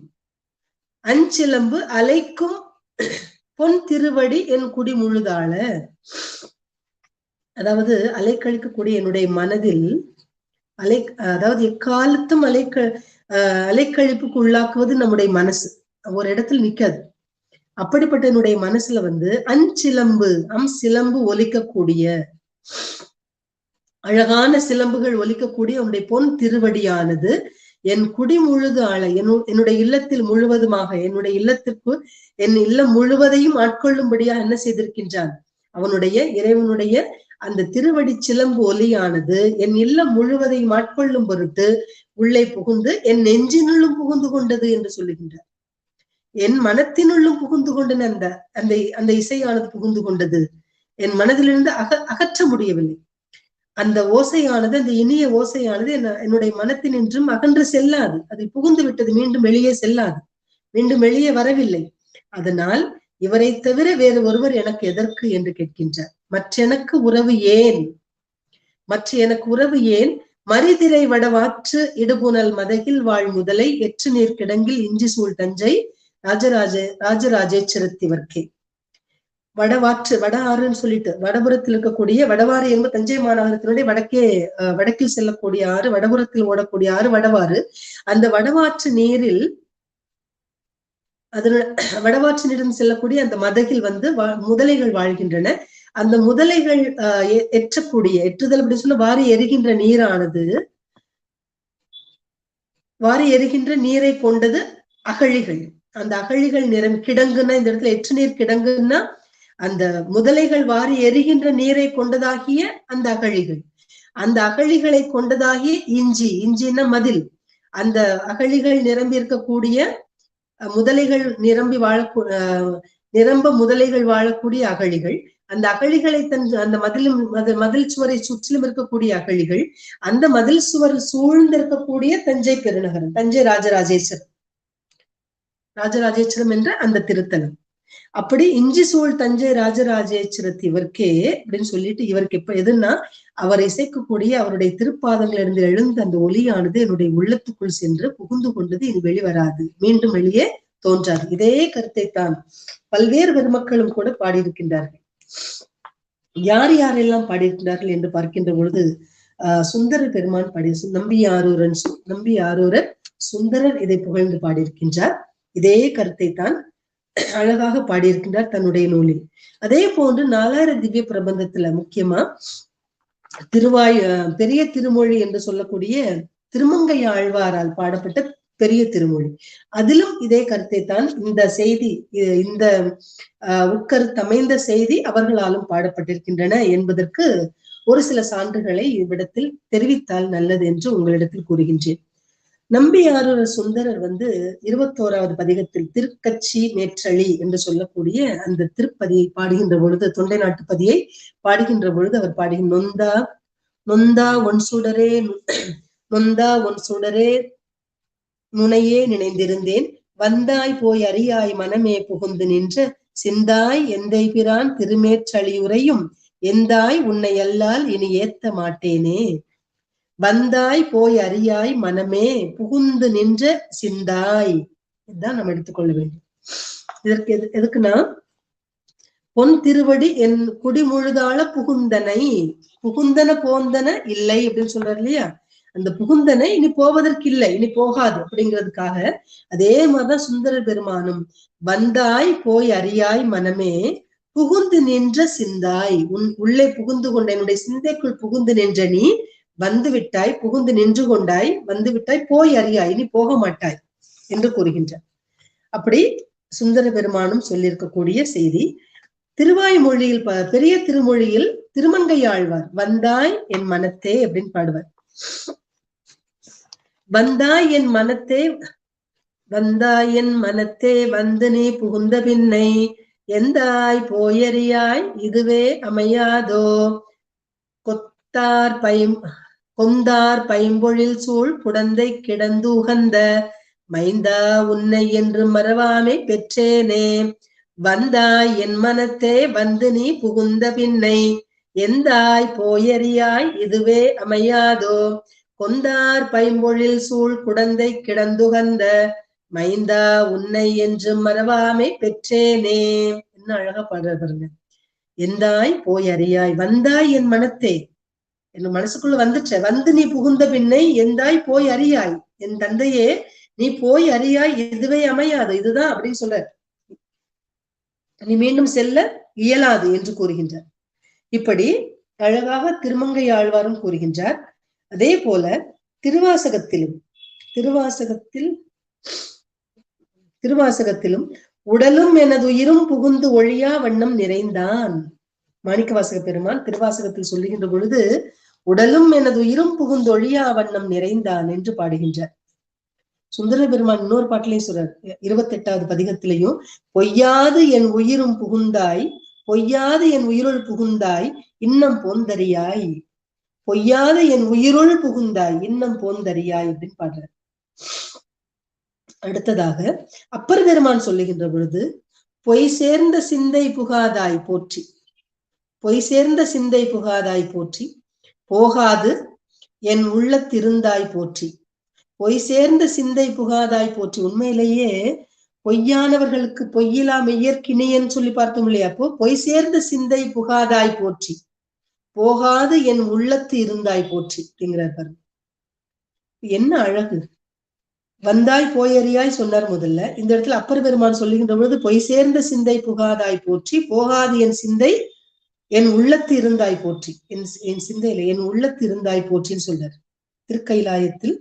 பொன் திருவடி என் குடிமுழுதாள. அதாவது அலைக்கழிக்கக்கூடிய என்னுடைய மனதில் அதாவது எக்காலத்தும் அலைக்கழிப்புக்கு உள்ளாக்குவது நம்முடைய மனசு. ஒரு இடத்துல நிக்காது. அப்படிப்பட்ட என்னுடைய மனசுல சிலம்பு ஒலிக்கக்கூடிய அழகான சிலம்புகள் ஒலிக்கக்கூடிய உன்னுடைய பொன் திருவடியானது என் குடி முழுது என்னுடைய இல்லத்தில் முழுவதுமாக என்னுடைய இல்லத்திற்கு என் இல்லம் முழுவதையும் ஆட்கொள்ளும்படியா என்ன செய்திருக்கின்றான்? இறைவனுடைய அந்த திருவடி சிலம்பு ஒலியானது என் இல்லம் முழுவதையும் ஆட்கொள்ளும் பொருட்டு உள்ளே புகுந்து என் நெஞ்சினுள்ளும் புகுந்து கொண்டது என்று சொல்லுகின்றார். என் மனத்தினுள்ளும் புகுந்து கொண்டன அந்த இசையானது புகுந்து கொண்டது. என் மனதிலிருந்து அகற்ற முடியவில்லை. அந்த ஓசையானது, அந்த இனிய ஓசையானது என்னுடைய மனத்தினின்றும் அகன்று செல்லாது. அது புகுந்து விட்டது, மீண்டும் வெளியே செல்லாது, மீண்டும் வெளியே வரவில்லை. அதனால் இவரை தவிர வேறு ஒருவர் எனக்கு எதற்கு என்று கேட்கின்றார். மற்ற எனக்கு உறவு ஏன் மரிதிரை வடவாற்று இடுபுனல் மதகில் வாழ் முதலை எற்று நீர் கிடங்கில் இஞ்சி சூழ் தஞ்சை ராஜராஜேச்சரத்திவர்க்கே. வட ஆறுன்னு சொல்லிட்டு வடபுறத்தில் இருக்கக்கூடிய வடவாறு என்பது தஞ்சை மாநகரத்தினுடைய வடக்கில் செல்லக்கூடிய ஆறு, வடபுறத்தில் ஓடக்கூடிய ஆறு வடவாறு. அந்த வடவாற்று நீரில் வடவாற்று நீரில் செல்லக்கூடிய அந்த மதகில் முதலைகள் வாழ்கின்றன. அந்த முதலைகள் எற்றுதல் அப்படி சொல்ல வாரி எரிகின்ற நீரானது, வாரி எரிகின்ற நீரை கொண்டது அகழிகள். அந்த அகழிகள் கிடங்குன்னா, இந்த இடத்துல எற்று நீர் கிடங்குன்னா அந்த முதலைகள் வாரி எரிகின்ற நீரை கொண்டதாகிய அந்த அகழிகள். அந்த அகழிகளை கொண்டதாகிய இஞ்சின்னா மதில். அந்த அகழிகள் நிரம்பி இருக்கக்கூடிய முதலைகள் நிரம்ப முதலைகள் வாழக்கூடிய அகழிகள். அந்த அகழிகளை அந்த மதில் சுவரை சுற்றிலும் இருக்கக்கூடிய அகழிகள். அந்த மதில் சுவர் சூழ்ந்திருக்கக்கூடிய தஞ்சை பெருநகரம், தஞ்சை ராஜராஜேஸ்வரம் என்ற அந்த திருத்தலம். அப்படி இஞ்சி சூழ் தஞ்சை ராஜராஜேஸ்வரத்திவர்க்கே அப்படின்னு சொல்லிட்டு, இவருக்கு எப்ப எதுன்னா அவர் இசைக்கக்கூடிய அவருடைய திருப்பாதங்களிலிருந்து எழுந்த அந்த ஒலியானது என்னுடைய உள்ளத்துக்குள் சென்று புகுந்து கொண்டது. இது வெளிவராது, மீண்டும் வெளியே தோன்றாது. இதே கருத்தை தான் பல்வேறு பெருமக்களும் கூட பாடியிருக்கின்றார்கள். யார் யாரெல்லாம் பாடியிருக்கிறார்கள் என்று பார்க்கின்ற பொழுது சுந்தர பெருமான் நம்பி ஆரூரர் சுந்தரர் இதை புகழ்ந்து பாடியிருக்கின்றார். இதே கருத்தை தான் அழகாக பாடியிருக்கின்றார் தன்னுடைய நூலில். அதே போன்று 4000 திவ்ய பிரபந்தத்துல முக்கியமா பெரிய திருமொழி என்று சொல்லக்கூடிய திருமங்கை ஆழ்வாரால் பாடப்பட்ட பெரிய திருமொழி, அதிலும் இதே கருத்தை தான் இந்த செய்தி, இந்த உட்கருத்தமைந்த செய்தி அவர்களாலும் பாடப்பட்டிருக்கின்றன என்பதற்கு ஒரு சில சான்றுகளை இவ்விடத்தில் தெரிவித்தால் நல்லது என்று உங்களிடத்தில் கூறுகின்றேன். நம்பி ஆரூரர் சுந்தரர் 21வது பதிகத்தில் திருக்கச்சி மேற்றளி என்று சொல்லக்கூடிய அந்த திருப்பதியை பாடுகின்ற பொழுது, தொண்டை நாட்டு பதியை பாடுகின்ற பொழுது அவர் பாடுகின்ற நொந்தா ஒன் சுடரே நுனையே நினைந்திருந்தேன், வந்தாய் போய் அறியாய் மனமே புகுந்து நின்ற சிந்தாய் எந்தை பிரான் திருமேற்றளியுரையும் எந்தாய் உன்னை அல்லால் இனி ஏத்த மாட்டேனே. வந்தாய் போய் அறியாய் மனமே புகுந்து நின்ற சிந்தாய், இதுதான் நம்ம எடுத்துக்கொள்ள வேண்டும். இதற்கு எதுக்குன்னா பொன் திருவடி என் குடி முழுதாள புகுந்தனை, புகுந்தன போந்தன இல்லை அப்படின்னு சொல்றாரு இல்லையா, அந்த புகுந்தனை இனி போவதற்கு இல்லை, இனி போகாது அப்படிங்கிறதுக்காக அதே மாதிரிதான் சுந்தர பெருமானும் வந்தாய் போய் அறியாய் மனமே புகுந்து நின்ற சிந்தாய், உன் உள்ளே புகுந்து கொண்ட என்னுடைய சிந்தைக்குள் புகுந்து நின்ற நீ வந்து விட்டாய், புகுந்து நின்று கொண்டாய், வந்து விட்டாய், போய் அறியாய், இனி போக மாட்டாய் என்று கூறுகின்றார். அப்படி சுந்தர பெருமானும் சொல்லியிருக்கக்கூடிய செய்தி. திருவாய்மொழியில் பெரிய திருமொழியில் திருமங்கையாழ்வார் வந்தாய் என் மனத்தே அப்படின்னு பாடுவார். வந்தாய் என் மனத்தே, வந்தாய் என் மனத்தே வந்து நீ புகுந்த பின்னை எந்தாய் போயறியாய் இதுவே அமையாதோ, கொந்தார் பைம்பொழில் சூழ் குடந்தை கிடந்து உகந்த மைந்தா உன்னை என்று மறவாமை பெற்றேனே, வந்தாய் என் மனத்தே வந்து நீ புகுந்த பின்னை எந்தாய் போயறியாய் இதுவே அமையாதோ, கொந்தார் பைம்பொழில் சூழ் குடந்தை கிடந்துகந்த மைந்தா உன்னை என்று மறவாமை பெற்றேனே. என்ன அழகா பாடுறாரு பாருங்க. எந்தாய் போய் அறியாய், வந்தாய் என் மனத்தே, என் மனசுக்குள்ள வந்துட்ட, வந்து நீ புகுந்த பின்னை எந்தாய் போய் அறியாய், என் தந்தையே நீ போய் அறியாய் இதுவே அமையாது, இதுதான் அப்படின்னு சொல்ற, நீ மீண்டும் செல்ல இயலாது என்று கூறுகின்றார். இப்படி அழகாக திருமங்கை ஆழ்வாரும் கூறுகின்றார். அதே போல திருவாசகத்திலும் உடலும் எனது உயிரும் புகுந்து ஒழியா வண்ணம் நிறைந்தான். மாணிக்கவாசக பெருமான் திருவாசகத்தில் சொல்லுகின்ற பொழுது உடலும் எனது உயிரும் புகுந்து ஒழியா வண்ணம் நிறைந்தான் என்று பாடுகின்றார். சுந்தர பெருமான் இன்னொரு பாட்டிலையும் சொல்றார், 28வது பதிகத்திலையும் பொய்யாது என் உயிரும் புகுந்தாய், பொய்யாது என் உயிருள் புகுந்தாய் இன்னம் போந்தறியாய், பொய்யாது என் உயிருள் புகுந்தாய் இன்னம் போந்தறியாய் அப்படின்னு பாடுறார். அடுத்ததாக அப்பர் பெருமான் சொல்லுகின்ற பொழுது பொய் சேர்ந்த சிந்தை புகாதாய் போற்றி, பொய் சேர்ந்த சிந்தை புகாதாய் போற்றி, போகாது என் உள்ளத்திருந்தாய் போற்றி, பொய் சேர்ந்த சிந்தை புகாதாய் போற்றி. உண்மையிலேயே பொய்யானவர்களுக்கு பொய்யிலா மெய்யற்கிணையன்னு சொல்லி பார்த்தோம் இல்லையா, அப்போ பொய் சேர்ந்த சிந்தை புகாதாய் போற்றி, போகாது என் உள்ளத்து இருந்தாய் போற்றி அப்படிங்கிறார் பாருங்க. என்ன அழகு. வந்தாய் போயறியாய் சொன்னார் முதல்ல, இந்த இடத்துல அப்பர் பெருமான் சொல்லுகின்ற பொழுது பொய் சேர்ந்த சிந்தை புகாதாய் போற்றி, போகாது என் சிந்தை என் உள்ளத்து இருந்தாய் போற்றி, என் சிந்தையில என் உள்ளத்து இருந்தாய் போற்றின்னு சொல்றார். திருக்கைலாயத்தில்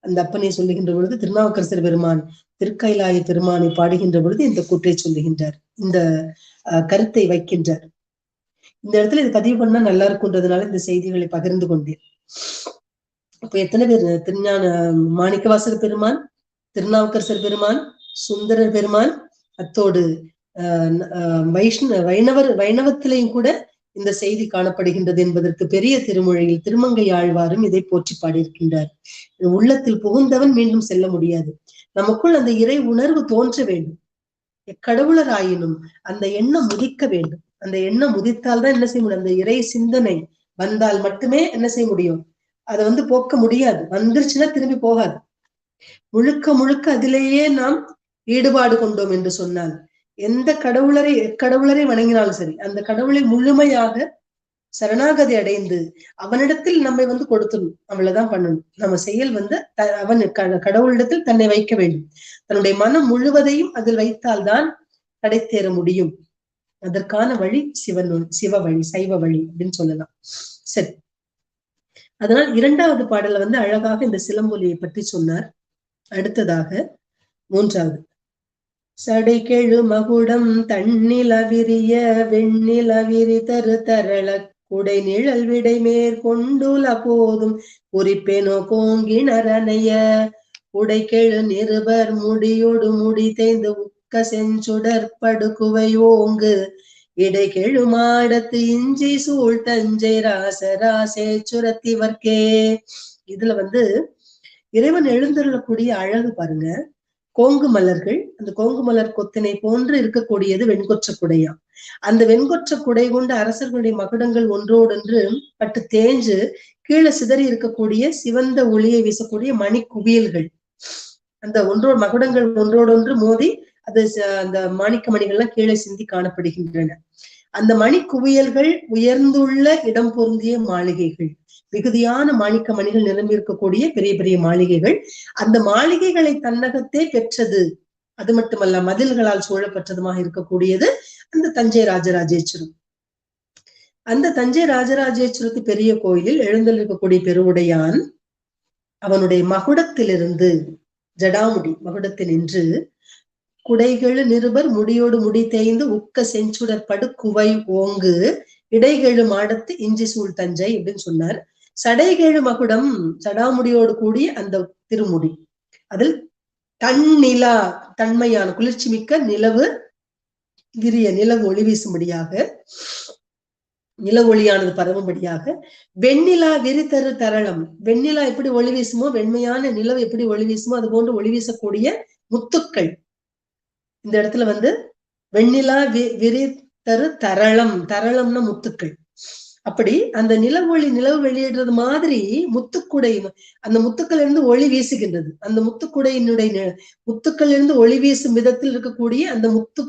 அந்த அப்பனை சொல்லுகின்ற பொழுது திருநாவுக்கரசர் பெருமான் திருக்கைலாய பெருமானை பாடுகின்ற பொழுது இந்த கூற்றை சொல்லுகின்றார், இந்த கருத்தை வைக்கின்றார். இந்த இடத்துல இது பதிவு பண்ணா நல்லா இருக்குன்றதுனால இந்த செய்திகளை பகிர்ந்து கொண்டேன். அப்ப எத்தனை பேர் திருஞான மாணிக்கவாசகர் பெருமான், திருநாவுக்கரசர் பெருமான், சுந்தரர் பெருமான், அத்தோடு வைணவத்திலையும் கூட இந்த செய்தி காணப்படுகின்றது என்பதற்கு பெரிய திருமொழியில் திருமங்கை ஆழ்வாரும் இதை போற்றி பாடியிருக்கின்றார். உள்ளத்தில் புகுந்தவன் மீண்டும் செல்ல முடியாது. நமக்குள் அந்த இறை உணர்வு தோன்ற வேண்டும். எக்கடவுளராயினும் அந்த எண்ணம் முதிக்க வேண்டும். அந்த எண்ணம் முதித்தால்தான் என்ன செய்ய முடியும், அந்த இறை சிந்தனை வந்தால் மட்டுமே என்ன செய்ய முடியும், அதை போக்க முடியாது. வந்துருச்சுன்னா திரும்பி போகாது. முழுக்க முழுக்க அதிலேயே நாம் ஈடுபாடு கொண்டோம் என்று சொன்னால் எந்த கடவுளரை வணங்கினாலும் சரி, அந்த கடவுளை முழுமையாக சரணாகதி அடைந்து அவனிடத்தில் நம்மை கொடுத்துடணும். அவ்வளவுதான் பண்ணணும். நம்ம செயல் அவன் கடவுளிடத்தில் தன்னை வைக்க வேண்டும். தன்னுடைய மனம் முழுவதையும் அதில் வைத்தால்தான் கடைத்தேற முடியும். அதற்கான வழி சிவ வழி, சைவ வழி அப்படின்னு சொல்லலாம். சரி, அதனால் 2வது பாடல அழகாக இந்த சிலம்பொலியை பற்றி சொன்னார். அடுத்ததாக 3வது சடை கெழு மகுடம் தன்னில விரிய வெண்ணில விரி தரு தரள குடை நிழல் விடை மேற்கொண்டுல போதும் குறிப்பேனோ கோங்கிணரனைய உடை கெழு நிருபர் முடியோடு முடி தேய்ந்து உக்க செஞ்சுடற்படு குவையோங்கு இடை கெழு மாடத்து இஞ்சி சூழ் தஞ்சை ராசராசே சுரத்திவர்க்கே. இதுல இறைவன் எழுந்தருளக்கூடிய அழகு பாருங்க. கோங்கு மலர்கள், அந்த கோங்கு மலர் கொத்தினை போன்று இருக்கக்கூடியது வெண்கொற்ற குடையாம். அந்த வெண்கொற்ற குடை கொண்டு அரசர்களுடைய மகுடங்கள் ஒன்றோடொன்று பட்டு தேஞ்சு கீழே சிதறி இருக்கக்கூடிய சிவந்த ஒளியை வீசக்கூடிய மணி குவியல்கள், அந்த மகுடங்கள் ஒன்றோடொன்று மோதி அது அந்த மாணிக்க மணிகள்லாம் கீழே சிந்தி காணப்படுகின்றன. அந்த மணி குவியல்கள் உயர்ந்துள்ள இடம் பொருந்திய மாளிகைகள், மிகுதியான மாணிக்க மணிகள் நிரம்பி இருக்கக்கூடிய பெரிய பெரிய மாளிகைகள். அந்த மாளிகைகளை தன்னகத்தே பெற்றது. அது மட்டுமல்ல, மதில்களால் சூழப்பெற்றதுமாக இருக்கக்கூடியது அந்த தஞ்சை ராஜராஜேஸ்வரம். அந்த தஞ்சை ராஜராஜேஸ்வரத்து பெரிய கோயிலில் எழுந்தருளக்கூடிய பெருவுடையான் அவனுடைய மகுடத்திலிருந்து, ஜடாமுடி மகுடத்தில் நின்று, குடைகெழு நிருபர் முடியோடு முடி தேய்ந்து உக்க செஞ்சுடர் படு குவை ஓங்கு இடைகெழு மாடத்து இஞ்சி சூழ் தஞ்சை அப்படின்னு சொன்னார். சடைகேழு மகுடம், சடாமுடியோடு கூடிய அந்த திருமுடி, அதில் தன்னிலா, தன்மையான குளிர்ச்சி மிக்க நிலவு விரிய, நிலவு ஒளி வீசும்படியாக, நில ஒளியானது பரவும்படியாக, வெண்ணிலா விரிதரு தரளம், வெண்ணிலா எப்படி ஒளி வீசுமோ, வெண்மையான நிலவு எப்படி ஒளி வீசுமோ அது போன்று ஒளி வீசக்கூடிய முத்துக்கள். இந்த இடத்துல வெண்ணிலா விரிதரு தரளம், தரளம்னா முத்துக்கள். அப்படி அந்த நிலவு வெளியிடுறது மாதிரி முத்துக்குடை, அந்த முத்துக்கள் இருந்து ஒளி வீசுகின்றது. அந்த முத்துக்குடையினுடைய முத்துக்கள் இருந்து ஒளி வீசும் விதத்தில் இருக்கக்கூடிய அந்த முத்து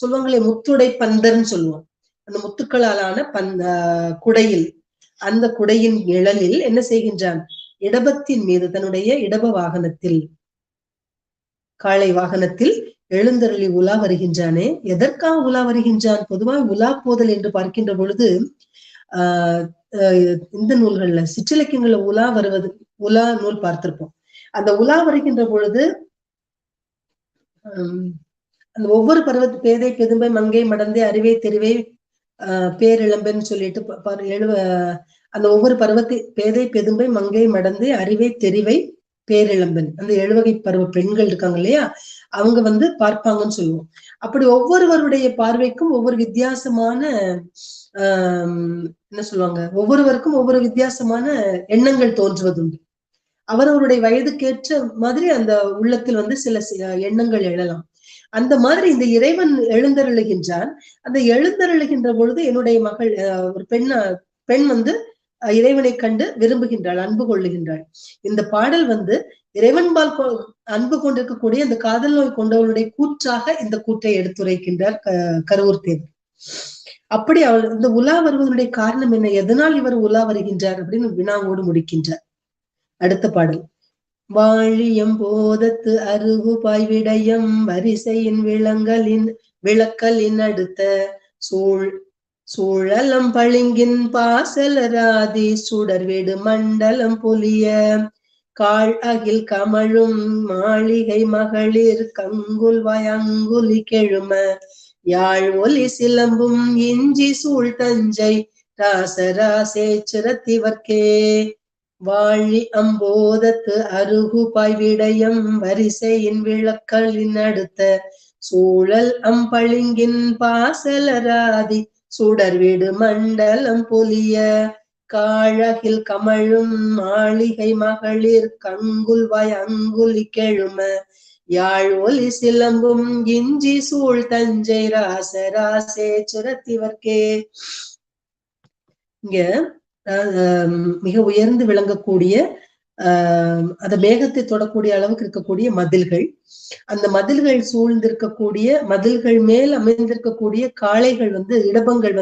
சொல்லுவாங்களே, முத்துடை பந்தர்ன்னு சொல்லுவோம். அந்த முத்துக்களாலான குடையில், அந்த குடையின் நிழலில் என்ன செய்கின்றான்? இடபத்தின் மீது, தன்னுடைய இடப வாகனத்தில், காளை வாகனத்தில் எழுந்தருளி உலா வருகின்றானே. எதற்காக உலா வருகின்றான்? பொதுவாக உலா போதல் என்று பார்க்கின்ற பொழுது இந்த நூல்கள்ல, சிற்றிலக்கியங்கள்ல உலா வருவது, உலா நூல் பார்த்திருப்போம். அந்த உலா வருகின்ற பொழுது அந்த ஒவ்வொரு பருவத்து பேதை பெதும்பை மங்கை மடந்தை அறிவை தெரிவை பேரிளம்பன்னு சொல்லிட்டு அந்த ஒவ்வொரு பருவத்தை பேதை பெதும்பை மங்கை மடந்தை அறிவை தெரிவை பேரிளம்பன், அந்த 7 வகை பருவ பெண்கள் இருக்காங்க இல்லையா, அவங்க பார்ப்பாங்கன்னு சொல்லுவோம். அப்படி ஒவ்வொருவருடைய பார்வைக்கும் ஒவ்வொரு வித்தியாசமான என்ன சொல்லுவாங்க, ஒவ்வொருவருக்கும் ஒவ்வொரு வித்தியாசமான எண்ணங்கள் தோன்றுவதுண்டு. அவரவருடைய வயதுக்கேற்ற மாதிரி அந்த உள்ளத்தில் சில எண்ணங்கள் எழலாம். அந்த மாதிரி இந்த இறைவன் எழுந்தருளுகின்றான். அந்த எழுந்தருளுகின்ற பொழுது என்னுடைய மகள், ஒரு பெண் இறைவனை கண்டு விரும்புகின்றாள், அன்பு கொள்ளுகின்றாள். இந்த பாடல் இறைவன்பால் அன்பு கொண்டிருக்கக்கூடிய அந்த காதல் நோய் கொண்டவளுடைய கூற்றாக இந்த கூற்றை எடுத்துரைக்கின்றார் கருவூர் தேவர். அப்படி அவள் இந்த உலா வருவதனுடைய காரணம் என்ன, எதனால் இவர் உலா வருகின்றார் அப்படின்னு வினாவோடு முடிக்கின்றார். அடுத்த பாடல், வாழியம் போதத்து அருகு பாய்விடயம் வரிசையின் விளக்கலின் அடுத்த சூழலம் பளிங்கின் பாசலராதி சுடர்வேடு மண்டலம் பொலிய காள் அகில் கமழும் மாளிகை மகளிர் கங்குல் வயங்குலி கெழும யாழ் ஒலி சிலம்பும் இஞ்சி சூழ் தஞ்சை ராசராசேச்சுரத்திவர்க்கே. வாழி அம்போதத்து அருகு பாய்விடயம் வரிசையின் விளக்கலின் அடுத்த சூழல் அம்பளிங்கின் பாசலராதி சுடர்விடு மண்டலம் பொலிய காழகில் கமழும் மாளிகை மகளிர் கங்குல் வயங்குலி கெழும யாழ் ஒலி சிலம்பும் இஞ்சி சூழ் தஞ்சை ராசராசேச்சுரத்திவர்க்கே. இங்க மிக உயர்ந்து விளங்கக்கூடிய அந்த மேகத்தை தொடக்கூடிய அளவுக்கு இருக்கக்கூடிய மதில்கள், அந்த மதில்கள் சூழ்ந்திருக்கக்கூடிய மதில்கள் மேல் அமைந்திருக்கக்கூடிய காளைகள் இடபங்கள்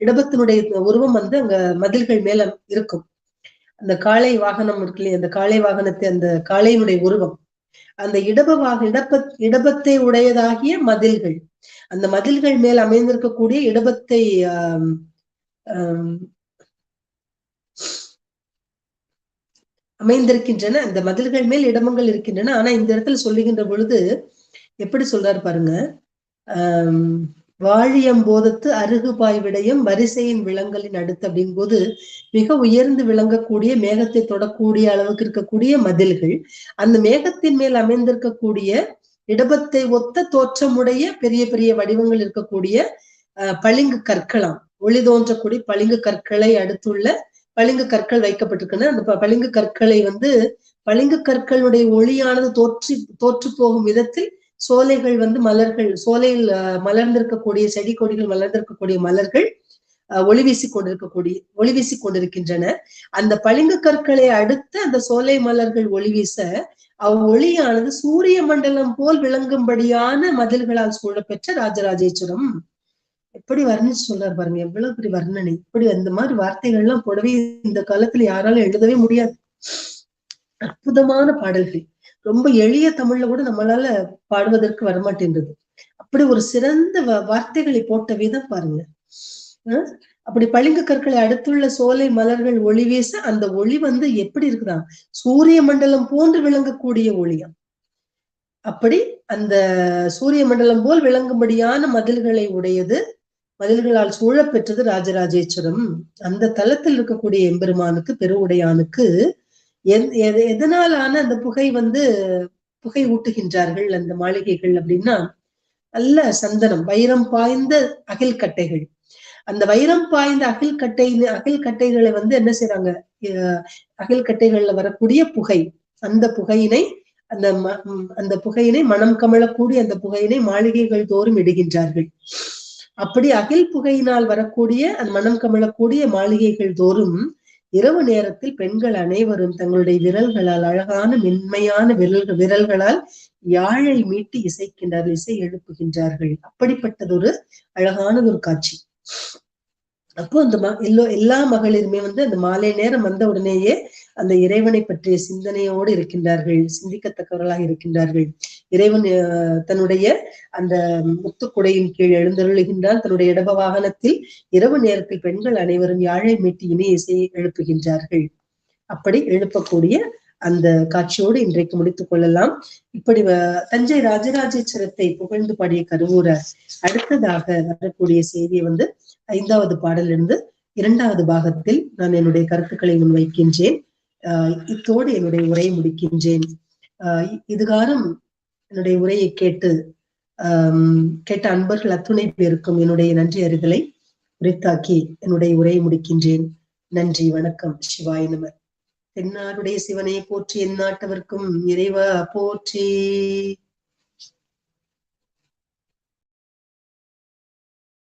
இடபத்தினுடைய உருவம் அங்க மதில்கள் மேல இருக்கும். அந்த காளை வாகனம் இருக்கு இல்லையா, அந்த காளை வாகனத்தை, அந்த காளையினுடைய உருவம், அந்த இடபத்தை உடையதாகிய மதில்கள், அந்த மதில்கள் மேல் அமைந்திருக்கக்கூடிய இடபத்தை அமைந்திருக்கின்றன. அந்த மதில்கள் மேல் இடமங்கள் இருக்கின்றன. ஆனா இந்த இடத்துல சொல்லுகின்ற பொழுது எப்படி சொல்றாரு பாருங்க, வாழியம்போதத்து அருகு பாய்விடயம் வரிசையின் விளங்கலின் அடுத்து அப்படிங்கும் போது மிக உயர்ந்து விளங்கக்கூடிய மேகத்தை தொடக்கூடிய அளவுக்கு இருக்கக்கூடிய மதில்கள், அந்த மேகத்தின் மேல் அமைந்திருக்கக்கூடிய இடபத்தை ஒத்த தோற்றமுடைய பெரிய பெரிய வடிவங்கள் இருக்கக்கூடிய பளிங்கு கற்களாம், ஒளி தோன்றக்கூடிய பளிங்கு கற்களை அடுத்துள்ள பளிங்கு கற்கள் வைக்கப்பட்டிருக்குன்னு. அந்த பளிங்கு கற்களை பளிங்கு கற்களுடைய ஒளியானது தோற்று போகும் விதத்தில் சோலைகள் மலர்கள், சோலையில் மலர்ந்திருக்கக்கூடிய செடி கொடிகள் மலர்ந்திருக்கக்கூடிய மலர்கள் ஒளி வீசி கொண்டிருக்கின்றன. அந்த பளிங்கு கற்களை அடுத்து அந்த சோலை மலர்கள் ஒளி வீச அவ்வொளியானது சூரிய மண்டலம் போல் விளங்கும்படியான மதில்களால் சூழப்பெற்ற ராஜராஜேஸ்வரம். எப்படி வர்ணிச்சு சொல்றாரு பாருங்க, எவ்வளவு பெரிய வர்ணனை. இப்படி அந்த மாதிரி வார்த்தைகள் எல்லாம் போடவே இந்த காலத்துல யாராலும் எழுதவே முடியாது. அற்புதமான பாடல்கள், ரொம்ப எளிய தமிழ்ல கூட நம்மளால பாடுவதற்கு வரமாட்டேன்றது. அப்படி ஒரு சிறந்த வார்த்தைகளை போட்ட விதம் பாருங்க. அப்படி பளிங்கு கற்களை அடுத்துள்ள சோலை மலர்கள் ஒளி வீச, அந்த ஒளி எப்படி இருக்குதான், சூரிய மண்டலம் போன்று விளங்கக்கூடிய ஒளியா. அப்படி அந்த சூரிய மண்டலம் போல் விளங்கும்படியான மதில்களை உடையது, மதில்களால் சூழப்பெற்றது ராஜராஜேஸ்வரம். அந்த தலத்தில் இருக்கக்கூடிய எம்பெருமானுக்கு, பெருவுடையானுக்கு எதனாலான அந்த புகை புகை ஊட்டுகின்றார்கள் அந்த மாளிகைகள் அப்படின்னா, நல்ல சந்தனம், வைரம் பாய்ந்த அகில் கட்டைகள். அந்த வைரம் பாய்ந்த அகில் கட்டைகளை என்ன செய்யறாங்க, அகில் கட்டைகள்ல வரக்கூடிய புகை, அந்த புகையினை அந்த புகையினை மனம் கமழக்கூடிய அந்த புகையினை மாளிகைகள் தோறும் இடுகின்றார்கள். அப்படி அகில் புகையினால் வரக்கூடிய அந்த மனம் கமழக்கூடிய மாளிகைகள் தோறும் இரவு நேரத்தில் பெண்கள் அனைவரும் தங்களுடைய விரல்களால், அழகான மென்மையான விரல்களால் யாழை மீட்டி இசைக்கின்றார்கள், இசை எழுப்புகின்றார்கள். அப்படிப்பட்டதொரு அழகானதொரு காட்சி. அப்போ அந்த எல்லா மகளிருமே அந்த மாலை நேரம் வந்த உடனேயே அந்த இறைவனை பற்றிய சிந்தனையோடு இருக்கின்றார்கள், சிந்திக்கத்தக்கவர்களாக இருக்கின்றார்கள். இறைவன் தன்னுடைய அந்த முத்துக்குடையின் கீழ் எழுந்தருளுகின்றான். தன்னுடைய இடப வாகனத்தில் இரவு நேரத்தில் பெண்கள் அனைவரும் யாழை மீட்டி இனி இசையை எழுப்புகின்றார்கள். அப்படி எழுப்பக்கூடிய அந்த காட்சியோடு இன்றைக்கு முடித்துக் கொள்ளலாம். இப்படி தஞ்சை ராஜராஜேஸ்வரத்தை புகழ்ந்து பாடிய கருவூரார் அடுத்ததாக வரக்கூடிய செய்தியை 5வது பாடலிருந்து 2வது பாகத்தில் நான் என்னுடைய கருத்துக்களை முன்வைக்கின்றேன். இத்தோடு என்னுடைய உரையை முடிக்கின்றேன். இதுகாரம் என்னுடைய உரையை கேட்ட அன்பர்கள் அத்துணை பேருக்கும் என்னுடைய நன்றி அறிதலை உரித்தாக்கி என்னுடைய உரையை முடிக்கின்றேன். நன்றி, வணக்கம். சிவாய நம. தென்னாடுடைய சிவனை போற்றி, எந்நாட்டவர்க்கும் இறைவா போற்றி.